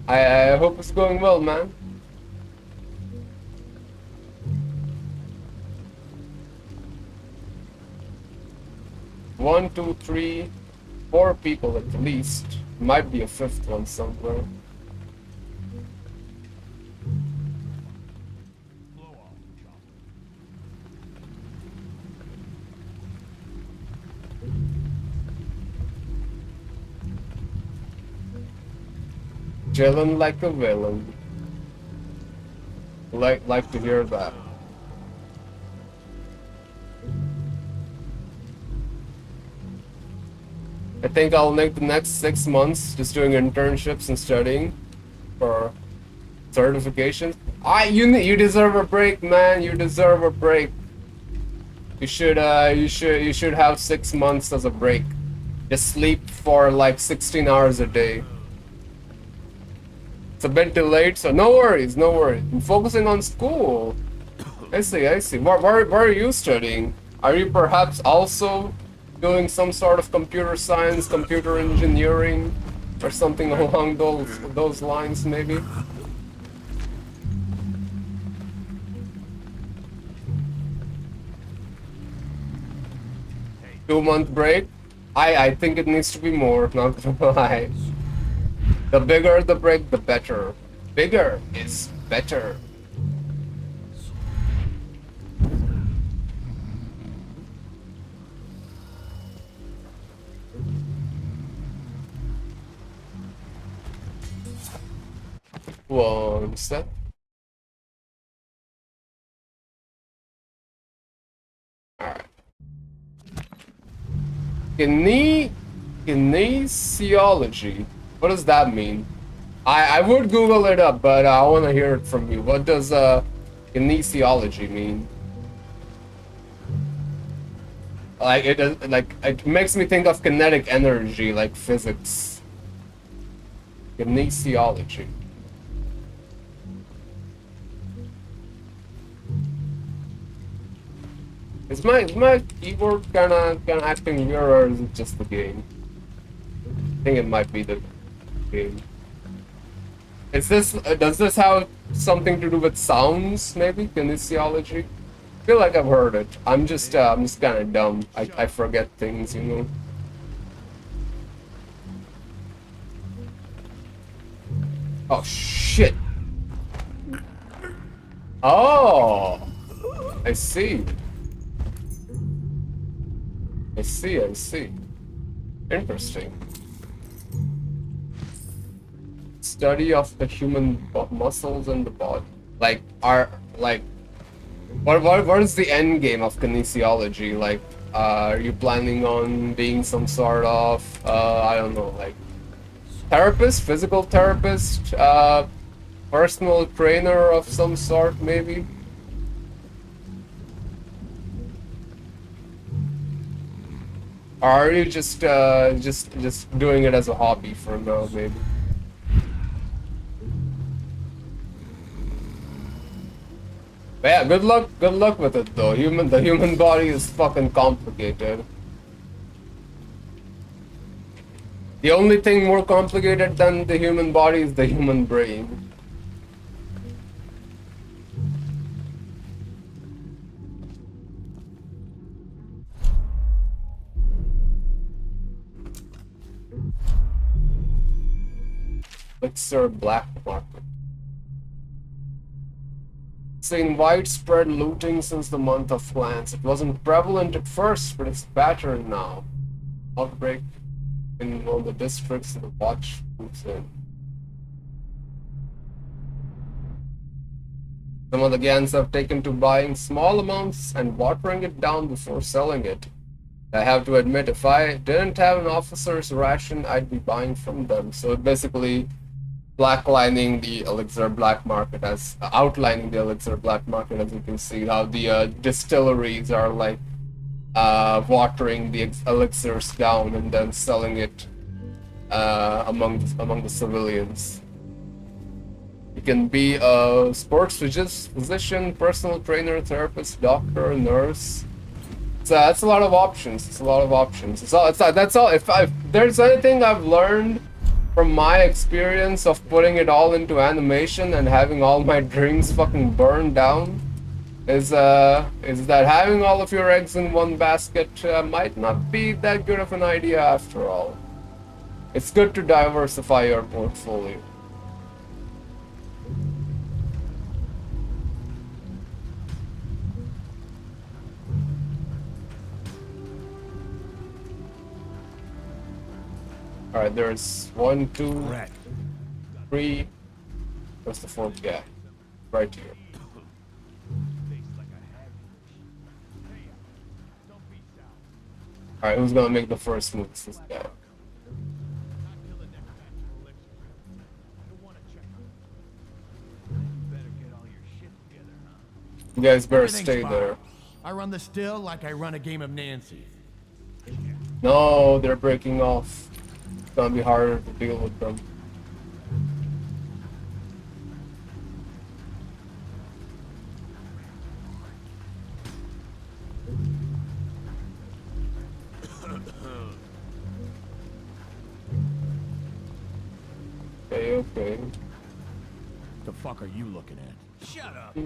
I hope it's going well, man. One, two, three, 4 people at least. Might be a 5th one somewhere. Chillin' like a villain. Like to hear that. I think I'll make the next 6 months just doing internships and studying for certifications. You deserve a break, man. You deserve a break. You should have 6 months as a break. Just sleep for like 16 hours a day. It's a bit delayed, so no worries, no worries. I'm focusing on school. I see. Where are you studying? Are you perhaps also doing some sort of computer science, computer engineering, or something along those lines, maybe? Hey. 2-month break? I think it needs to be more, not gonna lie. The bigger the break, the better. Bigger is better. One step. Alright. Kinesiology. What does that mean? I would Google it up, but I want to hear it from you. What does kinesiology mean? Like it makes me think of kinetic energy, like physics. Kinesiology. Is my keyboard kinda acting weird, or is it just the game? I think it might be the game. Is this does this have something to do with sounds? Maybe kinesiology. I feel like I've heard it. I'm just kind of dumb. I forget things, you know. Oh shit. Oh, I see. I see. I see. Interesting. Study of the human muscles and the body. Like, what is the end game of kinesiology? Like, are you planning on being some sort of, I don't know, like, therapist, physical therapist, personal trainer of some sort, maybe? Or are you just doing it as a hobby for now, maybe? But yeah, good luck with it though. The human body is fucking complicated. The only thing more complicated than the human body is the human brain. Elixir black market. Seen widespread looting since the month of Lance. It wasn't prevalent at first, but it's pattern now. Outbreak in one of the districts the watch moves in. Some of the gangs have taken to buying small amounts and watering it down before selling it. I have to admit, if I didn't have an officer's ration, I'd be buying from them. So basically, blacklining the elixir black market, as outlining the elixir black market, as you can see how the distilleries are like watering the elixirs down and then selling it among the civilians. You can be a sports physician, personal trainer, therapist, doctor, nurse. So that's a lot of options. It's a lot of options. That's all. If there's anything I've learned from my experience of putting it all into animation and having all my dreams fucking burned down, is that having all of your eggs in one basket might not be that good of an idea after all. It's good to diversify your portfolio. Alright, there's 1, 2, 3. What's the fourth guy? Right here. Alright, who's gonna make the first move? It's this guy. You guys better stay there. I run the still like I run a game of Nancy. No, they're breaking off. It's gonna be harder to deal with them. Okay. The fuck are you looking at? Shut up.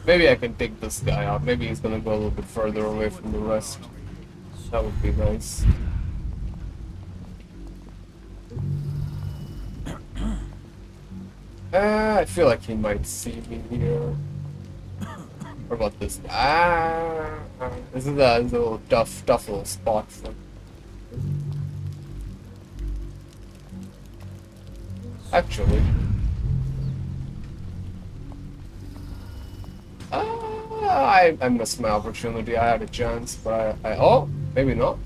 Maybe I can take this guy out. Maybe he's gonna go a little bit further away from the rest. That would be nice. I feel like he might see me here. What about this? This is a little tough little spot for. Actually. I missed my opportunity. I had a chance, but oh, maybe not.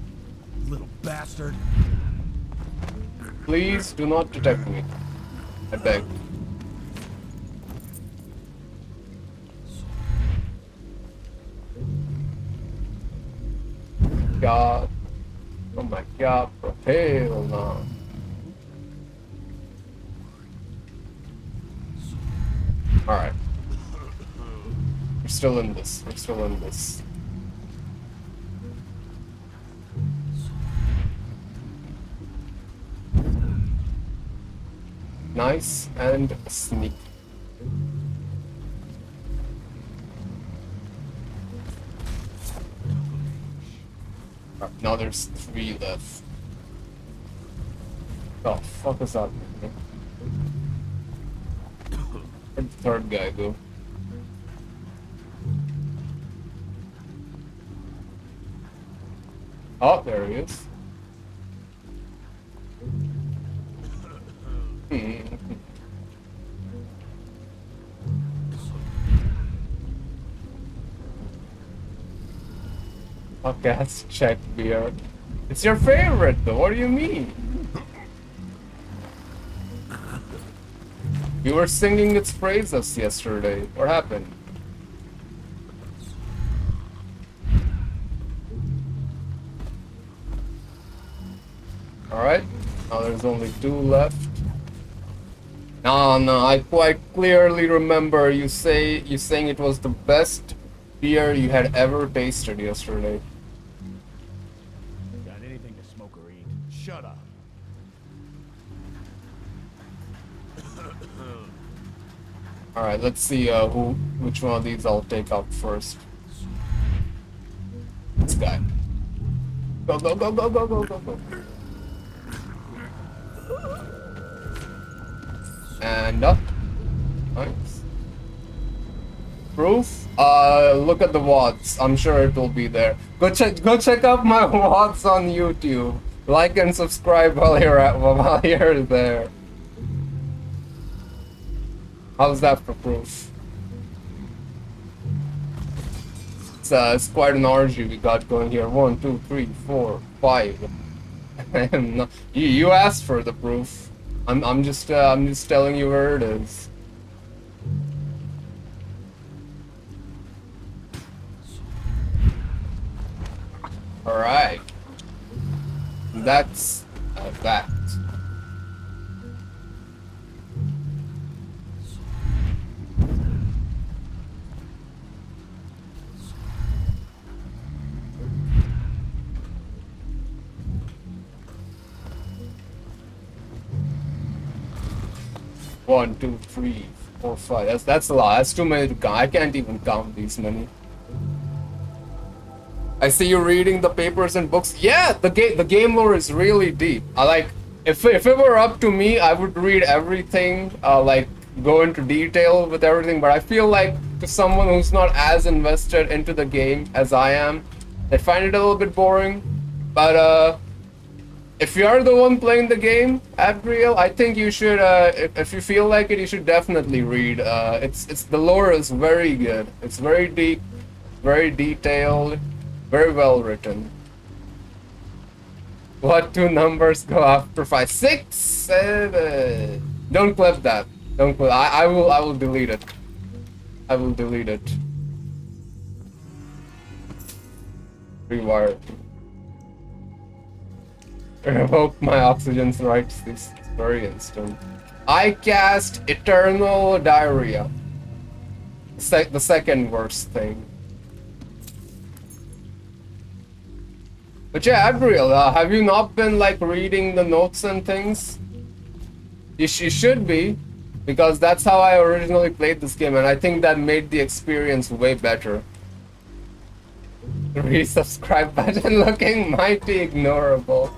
Little bastard. Please do not detect me. I beg. God. Oh my God, propel now. Alright. We're still in this. We're still in this. Nice and sneak. Alright, now there's 3 left. Oh, fuck is that? Where'd the 3rd guy go? Oh, there he is. Podcast check beer. It's your favorite though, what do you mean? You were singing its praises yesterday. What happened? Alright, now there's only 2 left. No, I quite clearly remember you saying it was the best beer you had ever tasted yesterday. Got anything to smoke or eat? Shut up. Alright, let's see which one of these I'll take out first. This guy. Go, go, go, go, go, go, go, go. And up. Nice. Proof? Look at the VODs. I'm sure it will be there. Go check out my VODs on YouTube. Like and subscribe while you're there. How's that for proof? It's quite an orgy we got going here. 1, 2, 3, 4, 5. You asked for the proof. I'm just telling you where it is. All right. That's that. One, two, three, four, five. That's a lot. That's too many to count. I can't even count these many. I see you reading the papers and books. Yeah, the game lore is really deep. I like if it were up to me, I would read everything, like go into detail with everything. But I feel like to someone who's not as invested into the game as I am, they find it a little bit boring. But if you're the one playing the game, Adriel, I think you should. If you feel like it, you should definitely read. It's the lore is very good. It's very deep, very detailed. Very well written. What 2 numbers go after 5? 6, 7. Don't clip that. Don't clip. I will delete it. I will delete it. Rewire. Revoke my oxygen's rights. This is very instant. I cast Eternal Diarrhea. The second worst thing. But yeah, Adriel, have you not been like reading the notes and things? You should be, because that's how I originally played this game, and I think that made the experience way better. Resubscribe button looking mighty ignorable.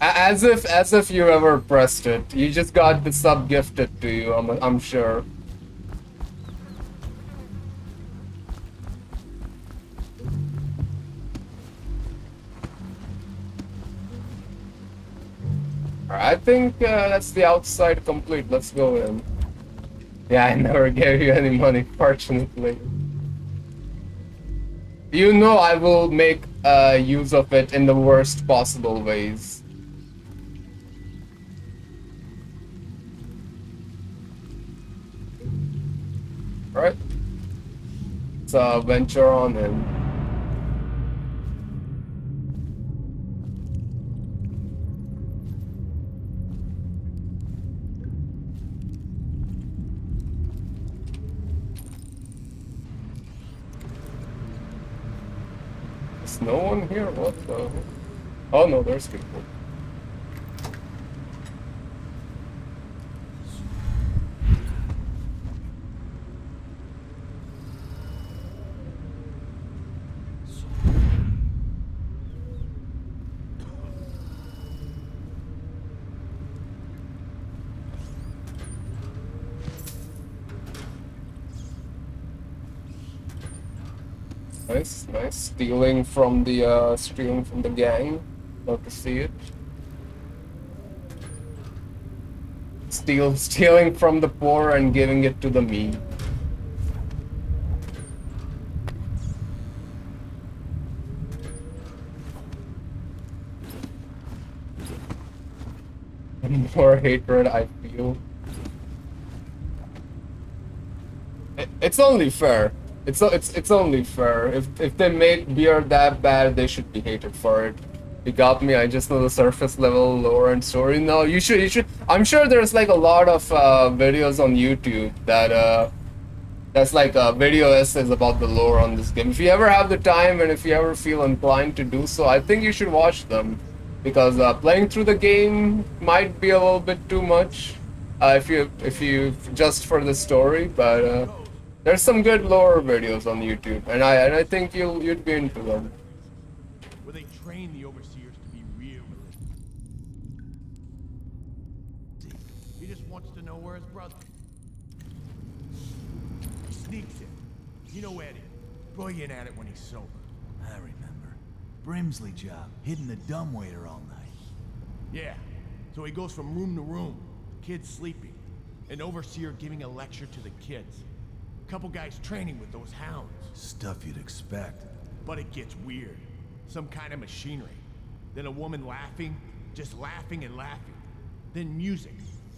As if you ever pressed it. You just got the sub gifted to you, I'm sure. I think that's the outside complete. Let's go in. Yeah, I never gave you any money, fortunately. You know I will make use of it in the worst possible ways. Right? So venture on in. Is no one here? What the? Oh no, there's people. Nice, nice. Stealing from the gang. Love to see it. Stealing from the poor and giving it to the mean. The more hatred I feel. It's only fair. It's only fair. If they made beer that bad, they should be hated for it. You got me. I just know the surface level lore and story. No, you should. I'm sure there's like a lot of videos on YouTube that that's like video essays about the lore on this game. If you ever have the time and if you ever feel inclined to do so, I think you should watch them, because playing through the game might be a little bit too much if you just for the story, but there's some good lore videos on YouTube, and I think you'd be into them. Where they train the overseers to be real religious. He just wants to know where his brother. He sneaks in. You know Eddie. Brilliant at it when he's sober. I remember. Brimsley job, hitting the dumbwaiter all night. Yeah. So he goes from room to room, kids sleeping, an overseer giving a lecture to the kids. Couple guys training with those hounds. Stuff you'd expect. But it gets weird. Some kind of machinery. Then a woman laughing, just laughing and laughing. Then music,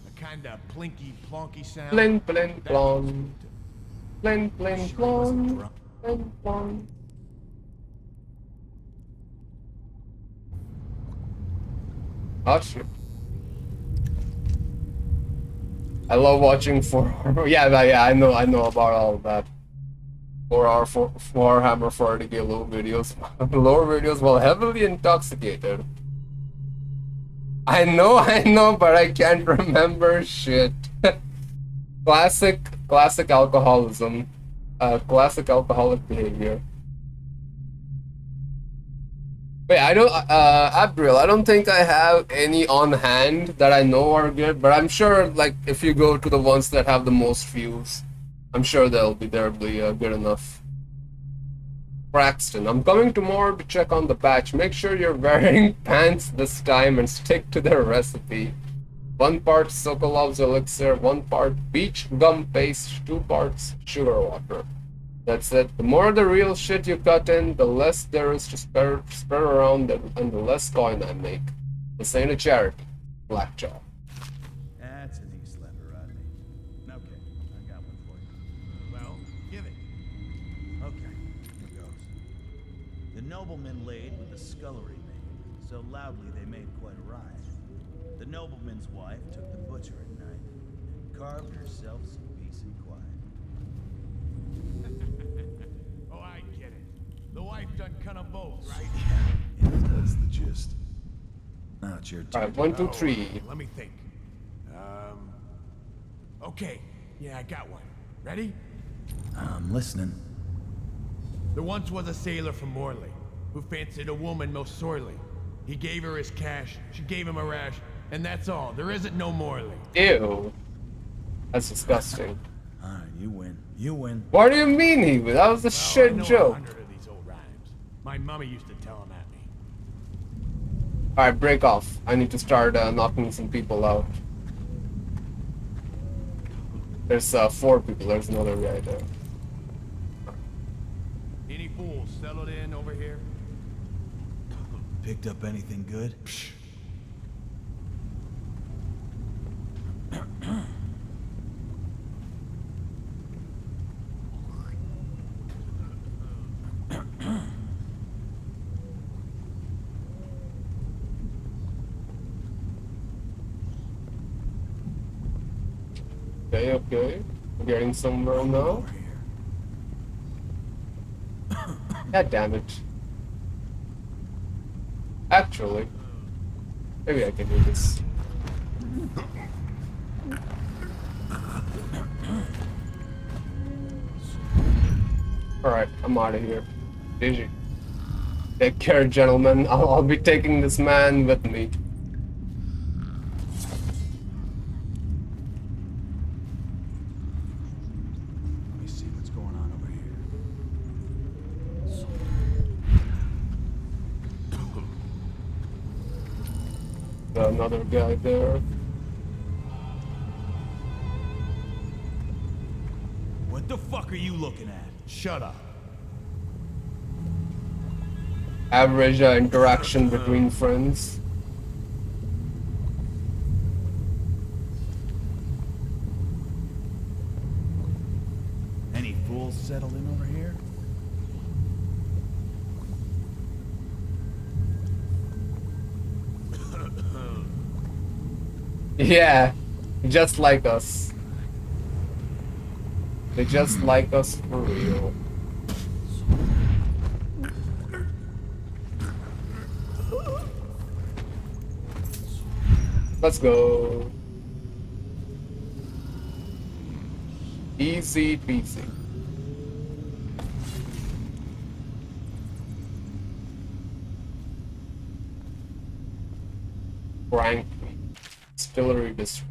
a kind of plinky plonky sound. Plin plin plon. Plin plin plon. Plin plon. Oh shit. I love watching yeah, I know about all of that. 4-hour Warhammer 40k low videos. Lower videos while heavily intoxicated. I know, but I can't remember shit. Classic alcoholism. Classic alcoholic behavior. Wait, I don't, Abriel, I don't think I have any on hand that I know are good, but I'm sure, like, if you go to the ones that have the most views, I'm sure they'll be good enough. Braxton, I'm coming tomorrow to check on the batch. Make sure you're wearing pants this time and stick to the recipe. 1 part Sokolov's elixir, 1 part beach gum paste, 2 parts sugar water. That's it. The more the real shit you cut in, the less there is to spread around, and the less coin I make. This ain't a charity. Blackjaw. That's an e-slapper, Rodney. Okay, I got one for you. Well, give it. Okay, here goes. The nobleman laid with the scullery maid, so loudly they made quite a riot. The nobleman's wife took the butchering knife and carved herself some peace and quiet. Oh, I get it. The wife done cut them both, right? Yeah, that's the gist. Now it's your turn. Alright, 1, 2, 3. Let me think. Okay. Yeah, I got one. Ready? I'm listening. There once was a sailor from Morley who fancied a woman most sorely. He gave her his cash, she gave him a rash, and that's all. There isn't no Morley. Ew. That's disgusting. Alright, you win. You win. What do you mean he was? That was a shit I know joke. 100 of these old rhymes. My mummy used to tell them at me. Alright, break off. I need to start knocking some people out. There's 4 people. There's another guy there. Any fools settled in over here? Picked up anything good? Okay, okay. We're getting somewhere now. God damn it. Actually, maybe I can do this. Alright, I'm out of here. GG. Take care, gentlemen. I'll be taking this man with me. Let me see what's going on over here. Another guy there. What the fuck are you looking at? Shut up. Average interaction between friends. Any fools settled in over here? Yeah, just like us. They just like us for real. Let's go. Easy peasy. Frankly, Distillery District.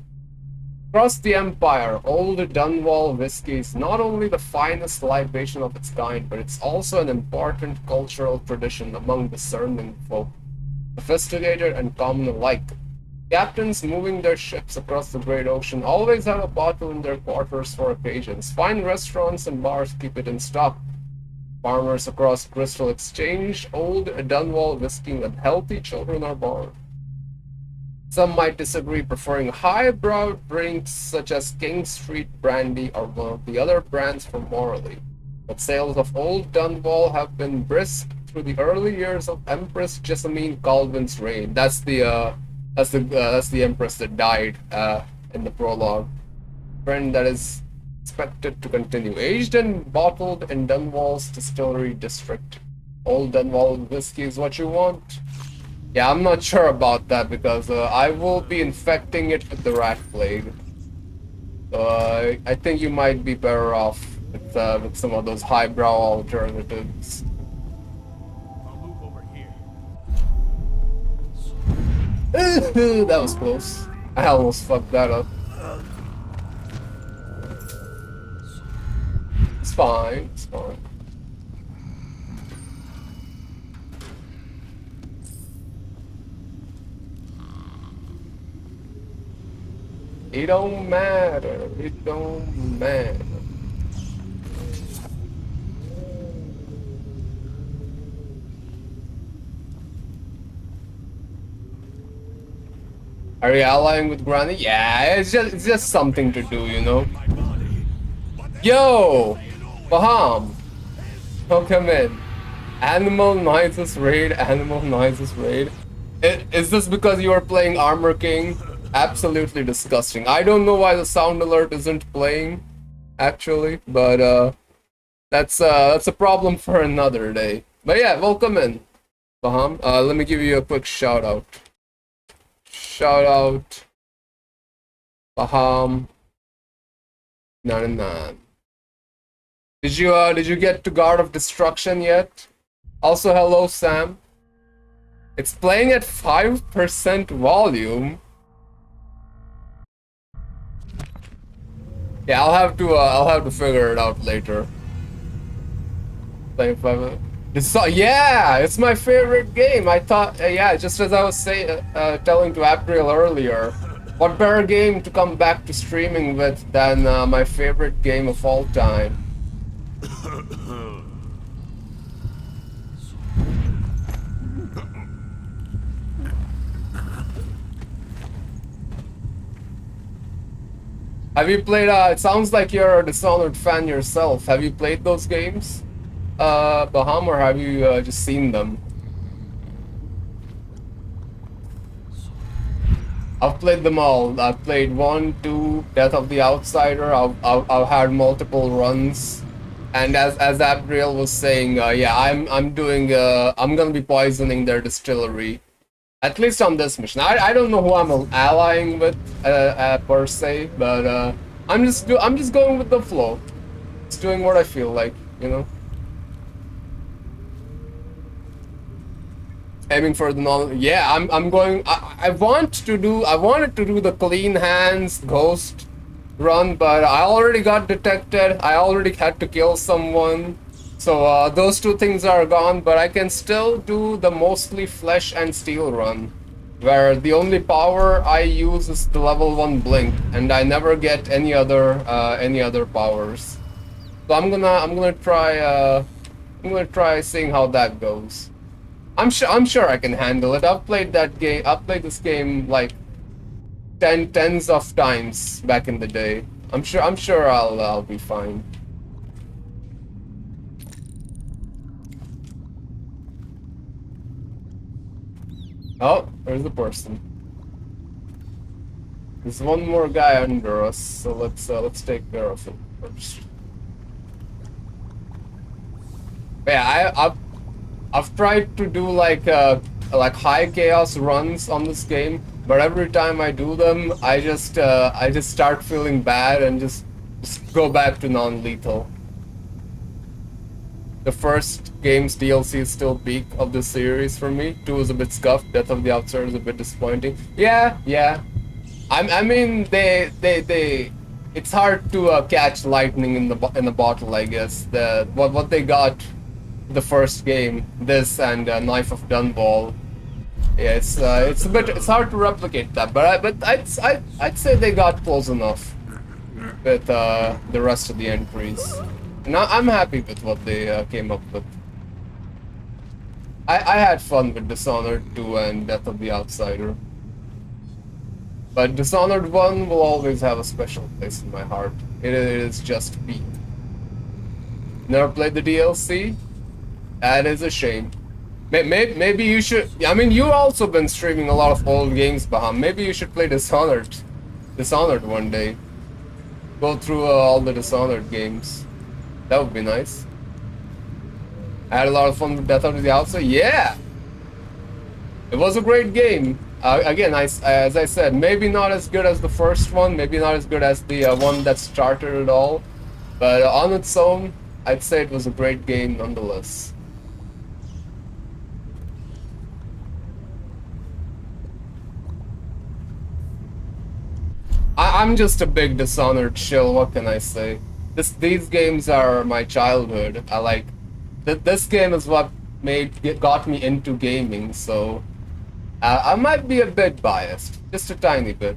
Across the Empire, Old Dunwall whiskey is not only the finest libation of its kind, but it's also an important cultural tradition among discerning folk, sophisticated and common alike. Captains moving their ships across the great ocean always have a bottle in their quarters for occasions. Fine restaurants and bars keep it in stock. Farmers across Crystal exchange Old Dunwall whiskey when healthy children are born. Some might disagree, preferring highbrow drinks such as King Street Brandy or one of the other brands from Morley. But sales of Old Dunwall have been brisk through the early years of Empress Jessamine Colvin's reign. That's the Empress that died in the prologue. Trend that is expected to continue. Aged and bottled in Dunwall's distillery district. Old Dunwall whiskey is what you want. Yeah, I'm not sure about that because I will be infecting it with the rat plague. So I think you might be better off with some of those highbrow alternatives. I'll move over here. That was close. I almost fucked that up. It's fine, it's fine. It don't matter, it don't matter. Are you allying with Granny? Yeah, it's just something to do, you know. Yo, Baham, welcome in. Animal Noises raid, Animal Noises raid. Is this because you are playing Armor King? Absolutely disgusting. I don't know why the sound alert isn't playing, actually, but that's a problem for another day. But yeah, welcome in, Baham. Let me give you a quick shout out. Shout out, Baham 99. Did you get to Guard of Destruction yet? Also, hello Sam. It's playing at 5% volume. Yeah, I'll have to figure it out later. Playing 5. Yeah, it's my favorite game. I thought, yeah, just as I was telling to April earlier, what better game to come back to streaming with than my favorite game of all time? Have you played, it sounds like you're a Dishonored fan yourself. Have you played those games, Baham, or have you just seen them? I've played them all. I've played 1, 2, Death of the Outsider. I've had multiple runs. And as Abriel was saying, yeah, I'm gonna be poisoning their distillery. At least on this mission. I don't know who I'm allying with per se, but I'm just going with the flow. Just doing what I feel like, you know. Aiming for the yeah, I'm going. I wanted to do the clean hands ghost run, but I already got detected. I already had to kill someone. So those two things are gone, but I can still do the mostly flesh and steel run, where the only power I use is the level 1 blink, and I never get any other powers. So I'm gonna try seeing how that goes. I'm sure I can handle it. I've played this game like tens of times back in the day. I'm sure I'll be fine. Oh, there's a person. There's one more guy under us, so let's take care of him first. Yeah, I've tried to do like high chaos runs on this game, but every time I do them, I just start feeling bad and just go back to non-lethal. The first game's DLC is still peak of the series for me. 2 is a bit scuffed. Death of the Outsider is a bit disappointing. Yeah. I mean, it's hard to catch lightning in the bottle, I guess. What they got, the first game, this and Knife of Dunball. Yeah, it's hard to replicate that, but I'd say they got close enough with the rest of the entries. And I'm happy with what they came up with. I had fun with Dishonored 2 and Death of the Outsider. But Dishonored 1 will always have a special place in my heart. It is just beat. Never played the DLC? That is a shame. Maybe you should... I mean, you've also been streaming a lot of old games, Baham. Maybe you should play Dishonored one day. Go through all the Dishonored games. That would be nice. I had a lot of fun with Death of the Outsider. Yeah! It was a great game. Again, as I said, maybe not as good as the first one, maybe not as good as the one that started it all, but on its own, I'd say it was a great game nonetheless. I'm just a big Dishonored shill, what can I say? These games are my childhood. This game is what got me into gaming, so I might be a bit biased, just a tiny bit.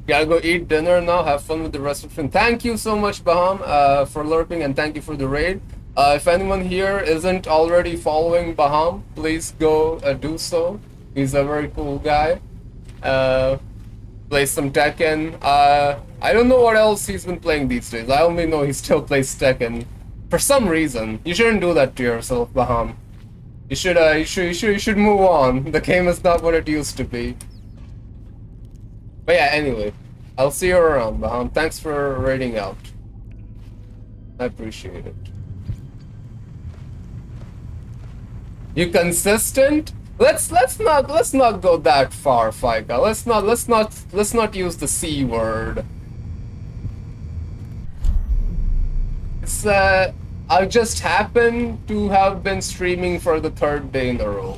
Gotta go eat dinner now, have fun with the rest of it. Thank you so much, Baham, for lurking, and thank you for the raid. If anyone here isn't already following Baham, please go do so. He's a very cool guy. Plays some Tekken. I don't know what else he's been playing these days. I only know he still plays Tekken. For some reason. You shouldn't do that to yourself, Baham. You should move on. The game is not what it used to be. But yeah, anyway, I'll see you around, Baham. Thanks for raiding out. I appreciate it. You consistent? Let's not go that far, Fika. Let's not use the C word. It's I just happen to have been streaming for the 3rd day in a row.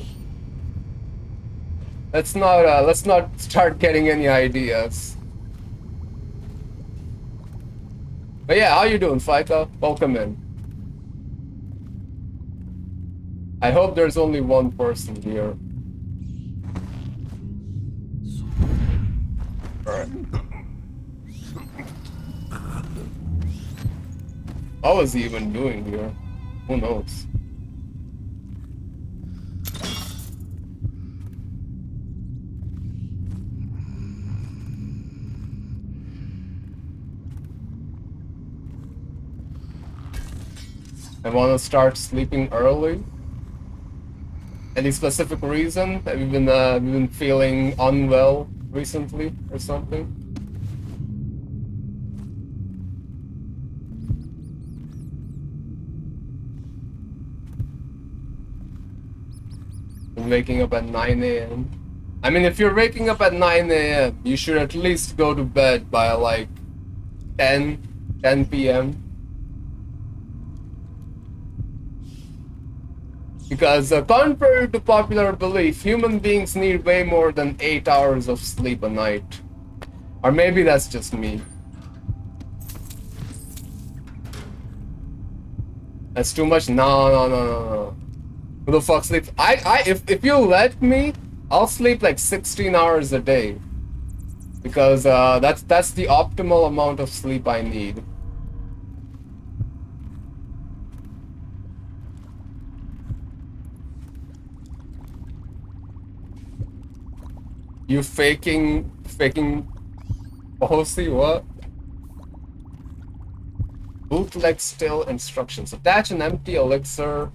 let's not start getting any ideas. But yeah, how you doing, Fika? Welcome in. I hope there's only one person here. Alright. What was he even doing here? Who knows? I want to start sleeping early. Any specific reason? Have you been feeling unwell recently or something? Waking up at 9 a.m. I mean, if you're waking up at 9 a.m., you should at least go to bed by like 10 p.m. Because contrary to popular belief, human beings need way more than 8 hours of sleep a night. Or maybe that's just me. That's too much? No. Who the fuck sleeps? If you let me, I'll sleep like 16 hours a day. Because that's the optimal amount of sleep I need. You faking Bossy, what? Bootleg still instructions. Attach an empty elixir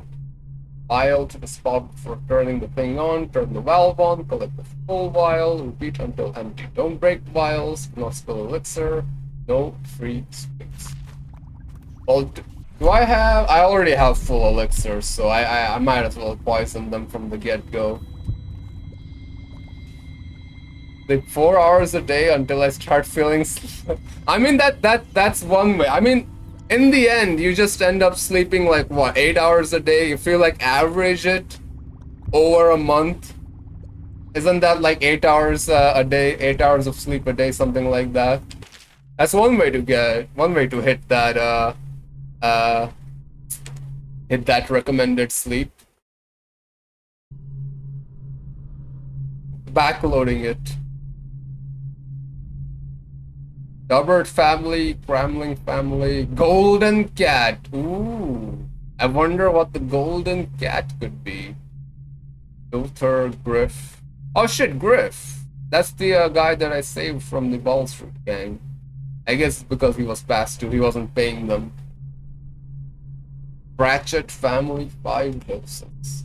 vial to the spot before turning the thing on. Turn the valve on, collect the full vial, repeat until empty. Don't break vials, not spill elixir, no free space. Well, do I have... I already have full elixirs, so I might as well poison them from the get-go. Like 4 hours a day until I start feeling I mean that's one way. I mean, in the end you just end up sleeping like what, 8 hours a day? If you like average it over a month, isn't that like 8 hours a day, 8 hours of sleep a day, something like that? That's one way to hit that hit that recommended sleep. Backloading it. Dubbert family, Cramling family, Golden Cat. Ooh, I wonder what the Golden Cat could be. Filter, Griff. Oh shit, Griff. That's the guy that I saved from the Ball Street gang. I guess because he was past due, he wasn't paying them. Pratchett family, 5 doses.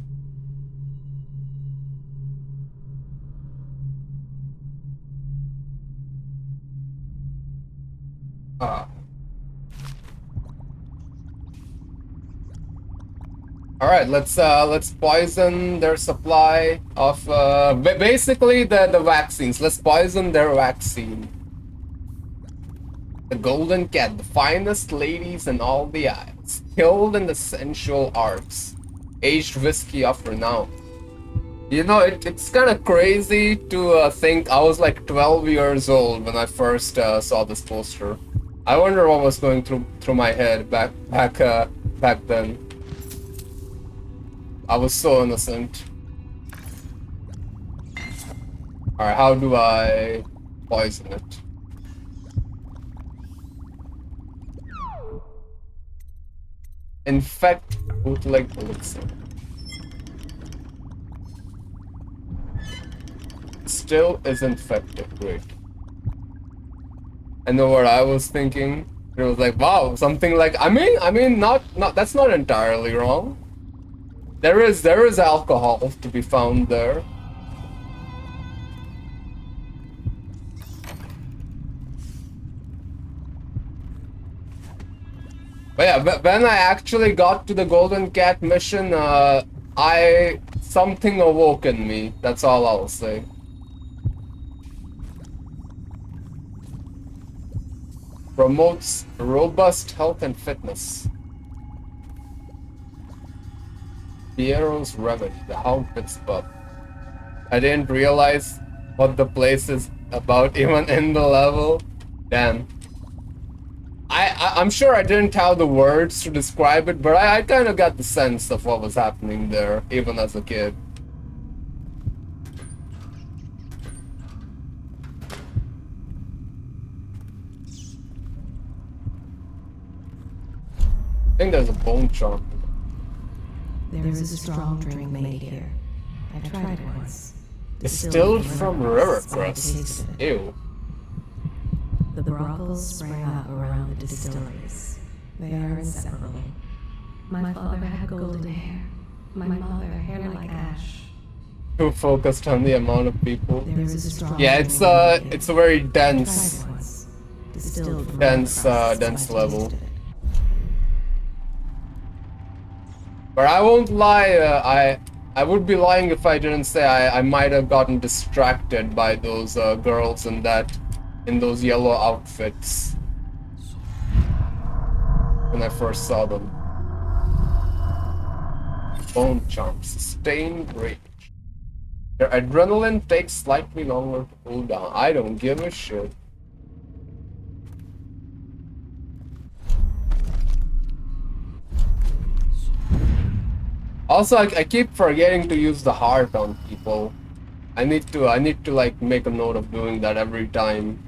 All right, let's poison their supply of basically the vaccines. Let's poison their vaccine. The Golden Cat, the finest ladies in all the isles, skilled in the sensual arts, aged whiskey of renown. You know, it's kind of crazy to think I was like 12 years old when I first saw this poster. I wonder what was going through my head back then. I was so innocent. Alright, how do I poison it? Infect bootleg elixir. Still is infected, great. I know what I was thinking. It was like, wow, something like, I mean, not that's not entirely wrong. There is alcohol to be found there. But yeah, when I actually got to the Golden Cat mission, something awoke in me. That's all I'll say. Promotes robust health and fitness. Piero's Remedy, the Hound Pit's Bub. I didn't realize what the place is about even in the level. Damn. I'm sure I didn't have the words to describe it, but I kind of got the sense of what was happening there, even as a kid. I think there's a bone chomp. There is a strong drink made here. I tried it once. Distilled from river crust. Ew. The brothels sprang up around the distilleries. They are inseparable. My father had golden hair. My mother, hair like ash. Too focused on the amount of people. There is a strong Yeah, it's a very dense, dense level. But I won't lie, I would be lying if I didn't say I might have gotten distracted by those girls in those yellow outfits when I first saw them. Bone chomp, sustained rage. Their adrenaline takes slightly longer to cool down. I don't give a shit. Also, I keep forgetting to use the heart on people. I need to like make a note of doing that every time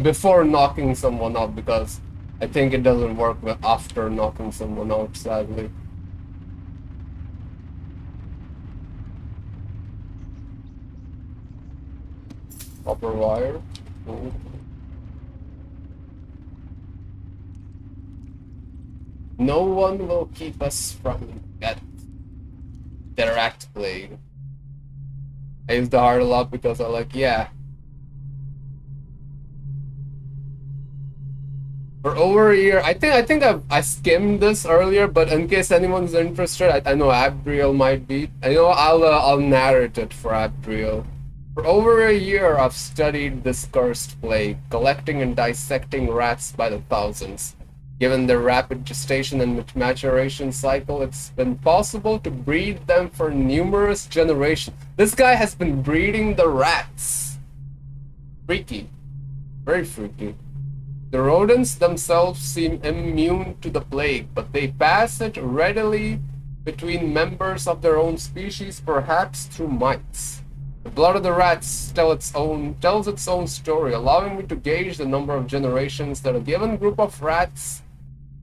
before knocking someone out, because I think it doesn't work after knocking someone out, sadly. Copper wire. Ooh. No one will keep us from that direct plague. I use the heart a lot because I like, yeah. For over a year, I think I skimmed this earlier, but in case anyone's interested, I know Abbriel might be. I know I'll narrate it for Abbriel. For over a year, I've studied this cursed plague, collecting and dissecting rats by the thousands. Given their rapid gestation and maturation cycle, it's been possible to breed them for numerous generations. This guy has been breeding the rats. Freaky. Very freaky. The rodents themselves seem immune to the plague, but they pass it readily between members of their own species, perhaps through mites. The blood of the rats tells its own story, allowing me to gauge the number of generations that a given group of rats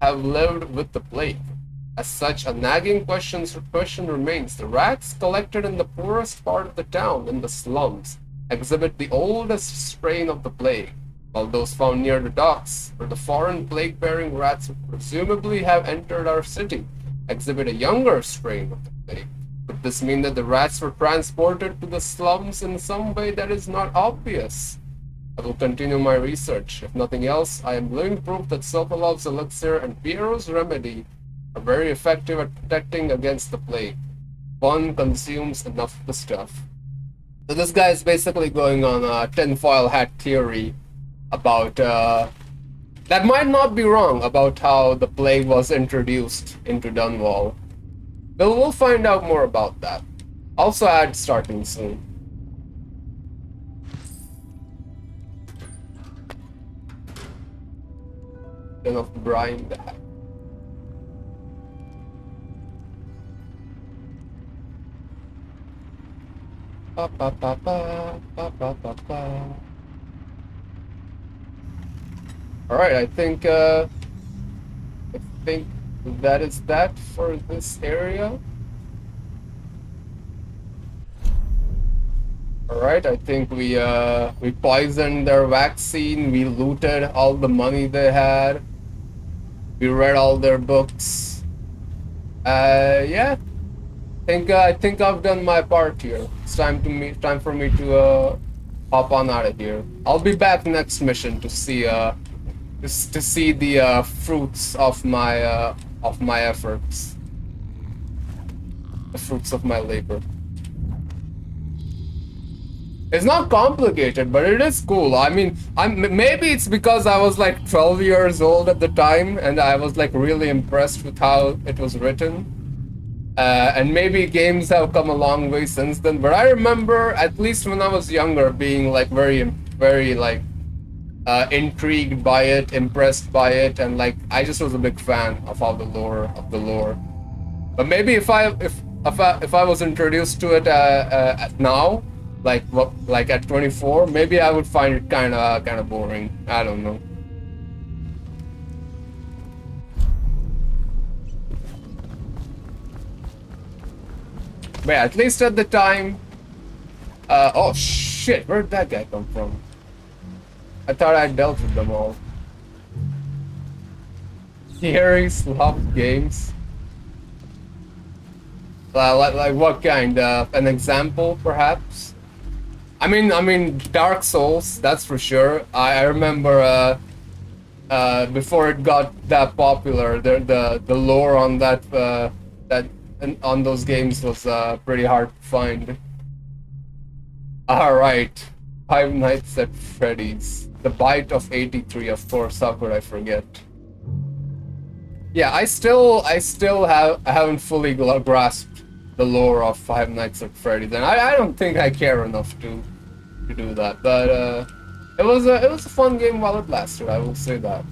have lived with the plague. As such, a nagging question remains. The rats collected in the poorest part of the town, in the slums, exhibit the oldest strain of the plague, while those found near the docks, where the foreign plague-bearing rats would presumably have entered our city, exhibit a younger strain of the plague. Could this mean that the rats were transported to the slums in some way that is not obvious? I will continue my research. If nothing else, I am living proof that Sokolov's elixir and Piero's remedy are very effective at protecting against the plague. One consumes enough of the stuff. So this guy is basically going on a tinfoil hat theory about, that might not be wrong, about how the plague was introduced into Dunwall. But we'll find out more about that. Also, ad starting soon. Of Brian back. Alright, I think that is that for this area. Alright, I think we poisoned their vaccine, we looted all the money they had. We read all their books. Yeah. I think I've done my part here. It's time for me to hop on out of here. I'll be back next mission to see the fruits of my efforts. The fruits of my labor. It's not complicated, but it is cool. I mean, maybe it's because I was like 12 years old at the time, and I was like really impressed with how it was written. And maybe games have come a long way since then, but I remember, at least when I was younger, being like very like intrigued by it, impressed by it, and like I just was a big fan of all the lore. But maybe if I was introduced to it now, like at 24, maybe I would find it kind of boring. I don't know. But yeah, at least at the time. Oh shit! Where'd that guy come from? I thought I dealt with them all. Theories, love games. Like what kind? An example, perhaps? I mean, Dark Souls. That's for sure. I remember before it got that popular, the lore on on those games was pretty hard to find. All right, Five Nights at Freddy's. The Bite of '83, of course. How could I forget? Yeah, I haven't fully grasped the lore of Five Nights at Freddy's, and I don't think I care enough to do that. But it was a fun game while it lasted. I will say that.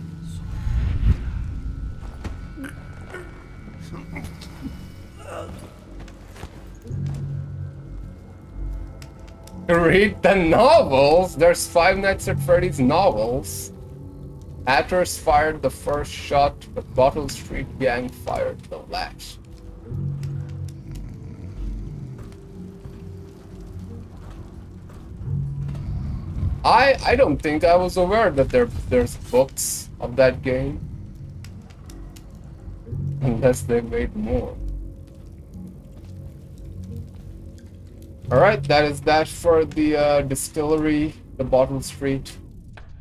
Read the novels. There's Five Nights at Freddy's novels. Hatters fired the first shot, but Bottle Street Gang fired the last. I don't think I was aware that there's books of that game. Unless they made more. Alright, that is that for the distillery, the Bottle Street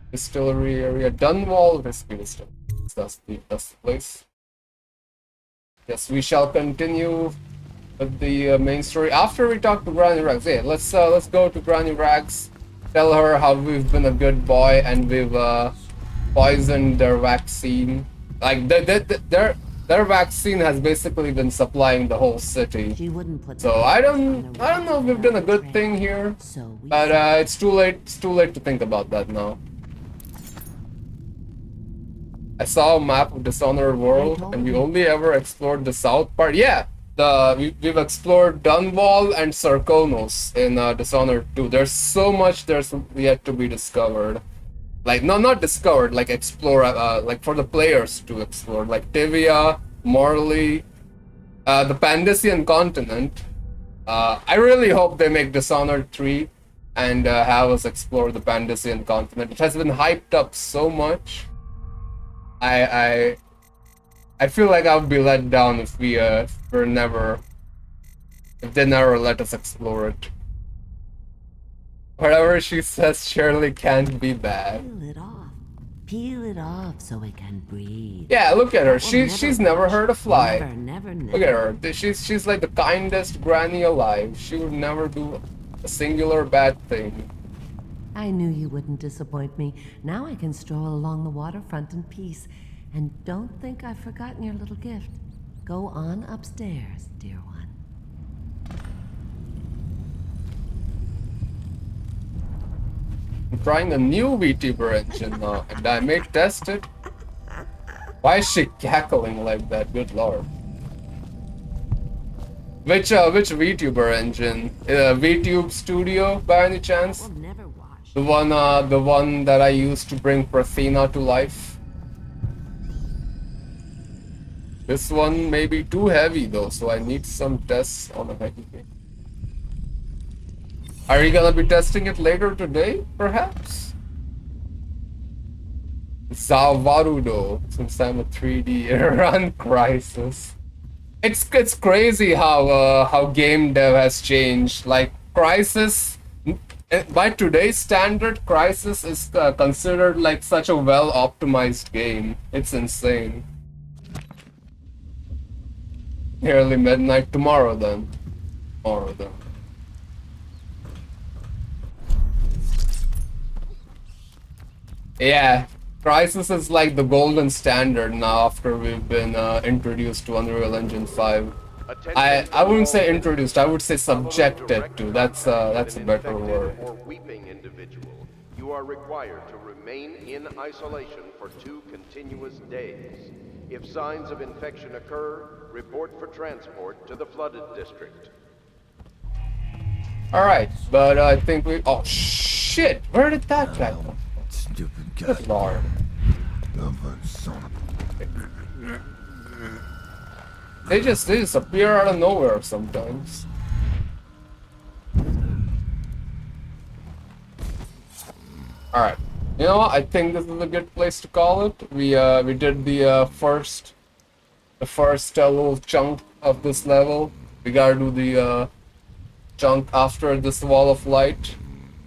distillery area. Dunwall Whiskey Distillery. That's the place. Yes, we shall continue with the main story after we talk to Granny Rags. Hey, let's go to Granny Rags. Tell her how we've been a good boy and we've poisoned their vaccine. Like their vaccine has basically been supplying the whole city. She wouldn't put so I don't know if we've done a good thing here, but it's too late. It's too late to think about that now. I saw a map of Dishonored world, and we only ever explored the south part. Yeah, we've explored Dunwall and Sarkonos in Dishonored 2. There's so much there's yet to be discovered. Like, no, not discovered, like explore, like for the players to explore. Like Tivia, Morley, the Pandician continent. I really hope they make Dishonored 3 and have us explore the Pandician continent. It has been hyped up so much. I feel like I would be let down if if they never let us explore it. Whatever she says surely can't be bad. Peel it off so it can breathe. Yeah, look at her. She's never hurt a fly. Never. Look at her. She's like the kindest granny alive. She would never do a singular bad thing. I knew you wouldn't disappoint me. Now I can stroll along the waterfront in peace. And don't think I've forgotten your little gift. Go on upstairs, dear one. I'm trying a new VTuber engine now, and I may test it. Why is she cackling like that? Good lord. Which VTuber engine? VTube Studio by any chance? The one that I used to bring Prathina to life. This one may be too heavy though, so I need some tests on a heavy game. Are you gonna be testing it later today, perhaps? Zavarudo, since I'm a 3D run Crisis. It's crazy how game dev has changed. Like Crisis, by today's standard, Crisis is considered like such a well-optimized game. It's insane. Nearly midnight tomorrow then. Yeah, Crysis is like the golden standard now after we've been introduced to Unreal Engine 5. I wouldn't say introduced. I would say subjected to. That's a better word. Or weeping individual, you are required to remain in isolation for 2 continuous days. If signs of infection occur, report for transport to the flooded district. All right, but I think we. Oh shit! Where did that guy come? Stupid Good lord. They just appear out of nowhere sometimes. All right. You know what? I think this is a good place to call it. We did the first little chunk of this level. We gotta do the chunk after this wall of light.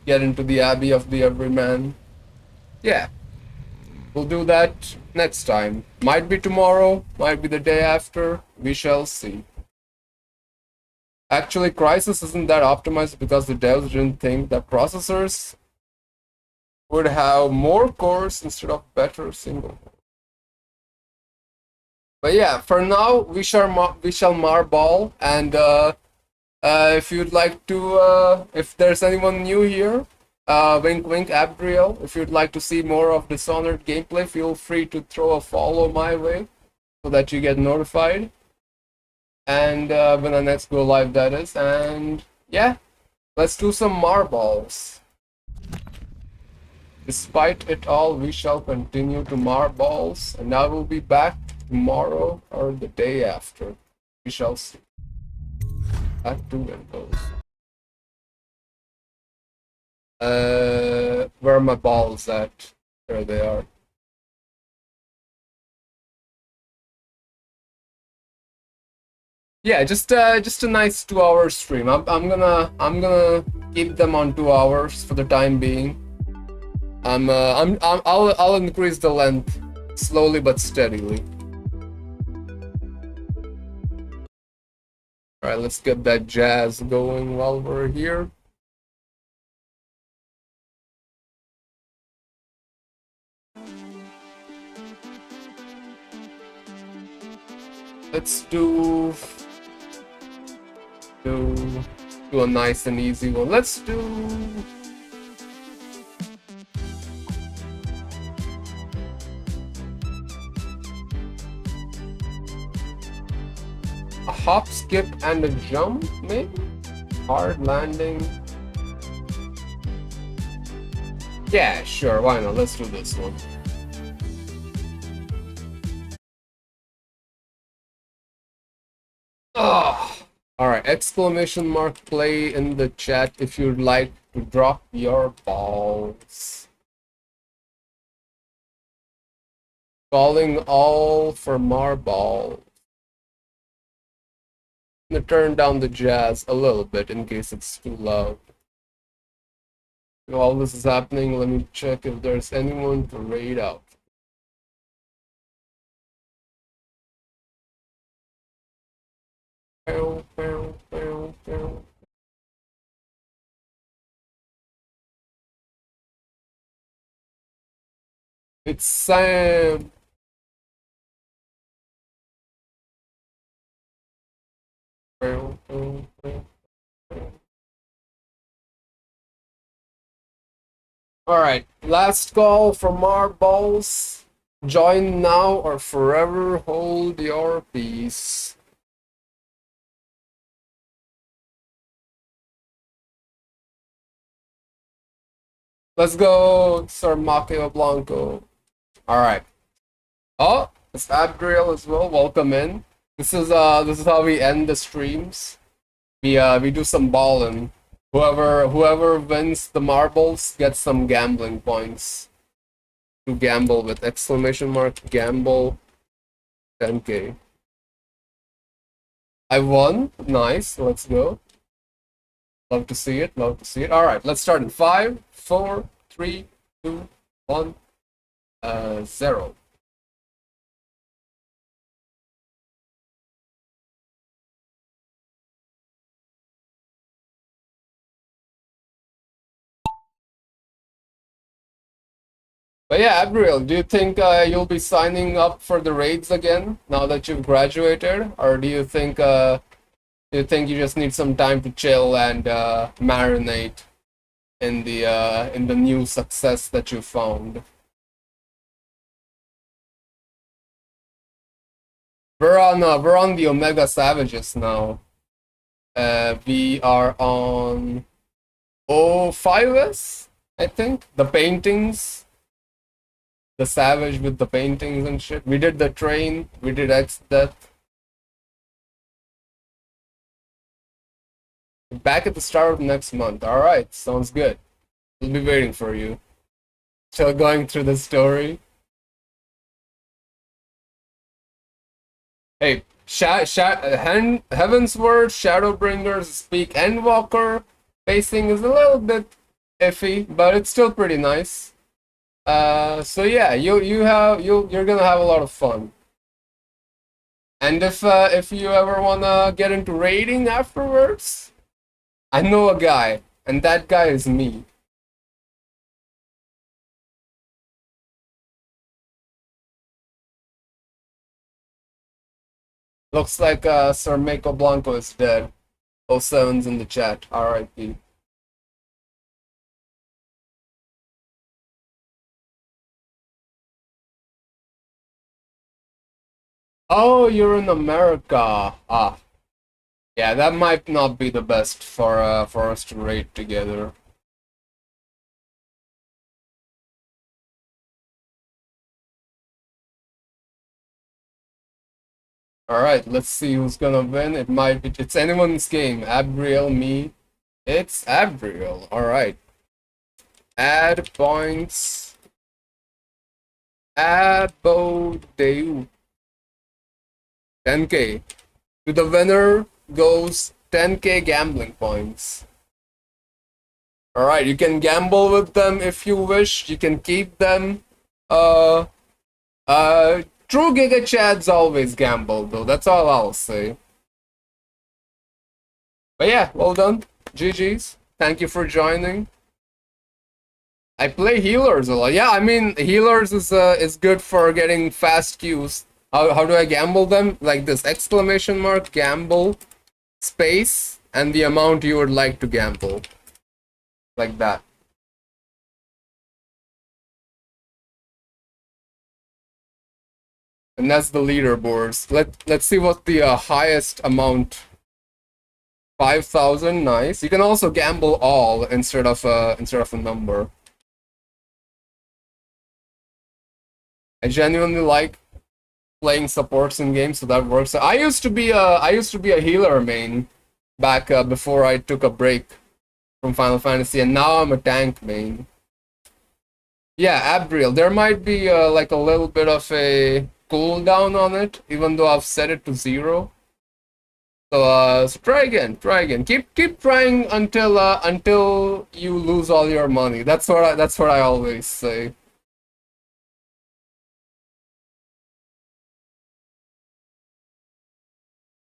Get into the Abbey of the Everyman. Yeah. We'll do that next time. Might be tomorrow, might be the day after. We shall see. Actually, Crysis isn't that optimized because the devs didn't think that processors would have more cores instead of better single. But yeah, for now we shall marball, and if you'd like to, if there's anyone new here, wink wink Abriel, if you'd like to see more of Dishonored gameplay, feel free to throw a follow my way so that you get notified. And when the next go live that is, and yeah, let's do some marbles. Despite it all, we shall continue to marbles, and I will be back tomorrow or the day after. We shall see. Back to Windows. Where are my balls at? There they are. Yeah, just a nice 2-hour stream. I'm gonna keep them on 2 hours for the time being. I'll increase the length slowly but steadily. All right, let's get that jazz going while we're here. Let's do a nice and easy one. Let's do a hop, skip, and a jump, maybe? Hard landing. Yeah, sure, why not? Let's do this one. Oh. Alright, exclamation mark play in the chat if you'd like to drop your balls. Calling all for marble. I'm gonna turn down the jazz a little bit in case it's too loud. While this is happening, let me check if there's anyone to raid out. It's Sam. Alright, last call for marbles. Join now or forever hold your peace. Let's go, Sir Macchio Blanco. Alright. Oh, it's Abdriel as well. Welcome in. This is how we end the streams. We do some ballin'. Whoever wins the marbles gets some gambling points to gamble with. Exclamation mark gamble 10k. I won. Nice. Let's go. Love to see it. Love to see it. All right, let's start in 5, 4, 3, 2, 1, 0. But yeah, Abriel, do you think you'll be signing up for the raids again now that you've graduated, or do you think You think you just need some time to chill and marinate in the new success that you found. We're on the Omega Savages now. We are on O5s, I think. The paintings, the Savage with the paintings and shit. We did the train. We did X Death. Back at the start of next month. All right, sounds good. We'll be waiting for you. Still going through the story. Hey, Heaven's Word, Shadowbringers, Speak, Endwalker. Pacing is a little bit iffy, but it's still pretty nice. So yeah, you're gonna have a lot of fun. And if you ever wanna get into raiding afterwards, I know a guy, and that guy is me. Looks like Sir Mako Blanco is dead. O7's in the chat. R.I.P. Oh, you're in America. Ah, yeah, that might not be the best for us to raid together. All right, let's see who's gonna win. It might be it's anyone's game. Abriel, me. It's Abriel. All right. Add points. Abodeu. 10k. To the winner goes 10k gambling points. Alright, you can gamble with them if you wish. You can keep them. True Giga Chads always gamble though, that's all I'll say. But yeah, well done. GG's. Thank you for joining. I play healers a lot. Yeah, I mean healers is good for getting fast queues. How do I gamble them? Like this exclamation mark, gamble, space, and the amount you would like to gamble. Like that. And that's the leaderboards. Let's see what the highest amount. 5,000, nice. You can also gamble all instead of a number. I genuinely like playing supports in games, so that works. I used to be a healer main back before I took a break from Final Fantasy, and now I'm a tank main. Yeah, Abriel. There might be like a little bit of a cooldown on it, even though I've set it to 0. So try again. Keep trying until you lose all your money. That's what I always say.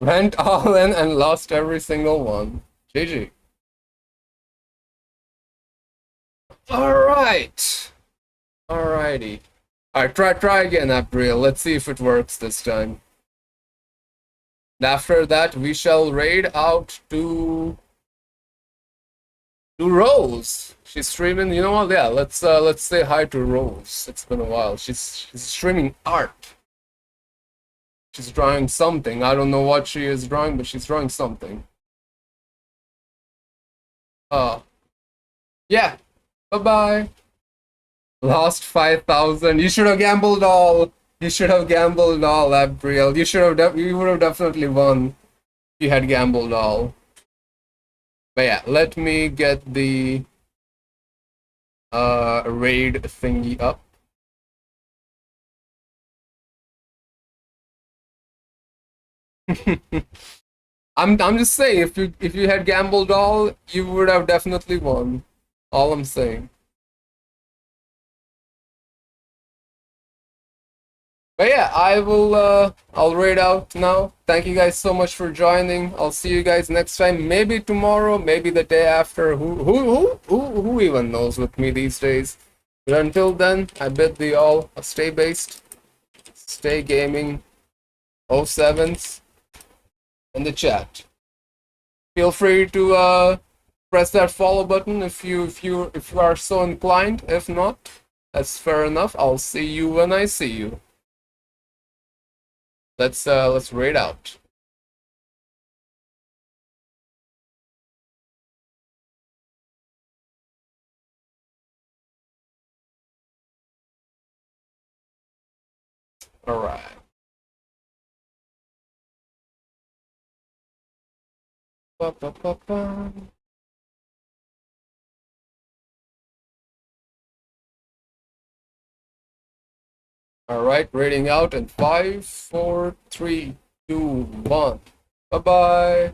Went all in and lost every single one. GG. Alright. Alrighty. Alright, try again, April. Let's see if it works this time. After that, we shall raid out to Rose. She's streaming. You know what? Yeah, let's say hi to Rose. It's been a while. She's streaming art. She's drawing something. I don't know what she is drawing, but she's drawing something. Yeah. Bye-bye. Lost 5,000. You should have gambled all. You should have gambled all, April. You would have definitely won if you had gambled all. But yeah, let me get the raid thingy up. I'm just saying, if you had gambled all, you would have definitely won. All I'm saying. But yeah, I'll raid out now. Thank you guys so much for joining. I'll see you guys next time. Maybe tomorrow, maybe the day after. Who even knows with me these days? But until then, I bid thee all stay based, stay gaming, O7s in the chat. Feel free to press that follow button if you are so inclined. If not, that's fair enough. I'll see you when I see you. Let's raid out. All right. Ba, ba, ba, ba. All right, rating out in 5, 4, 3, 2, 1. Bye bye.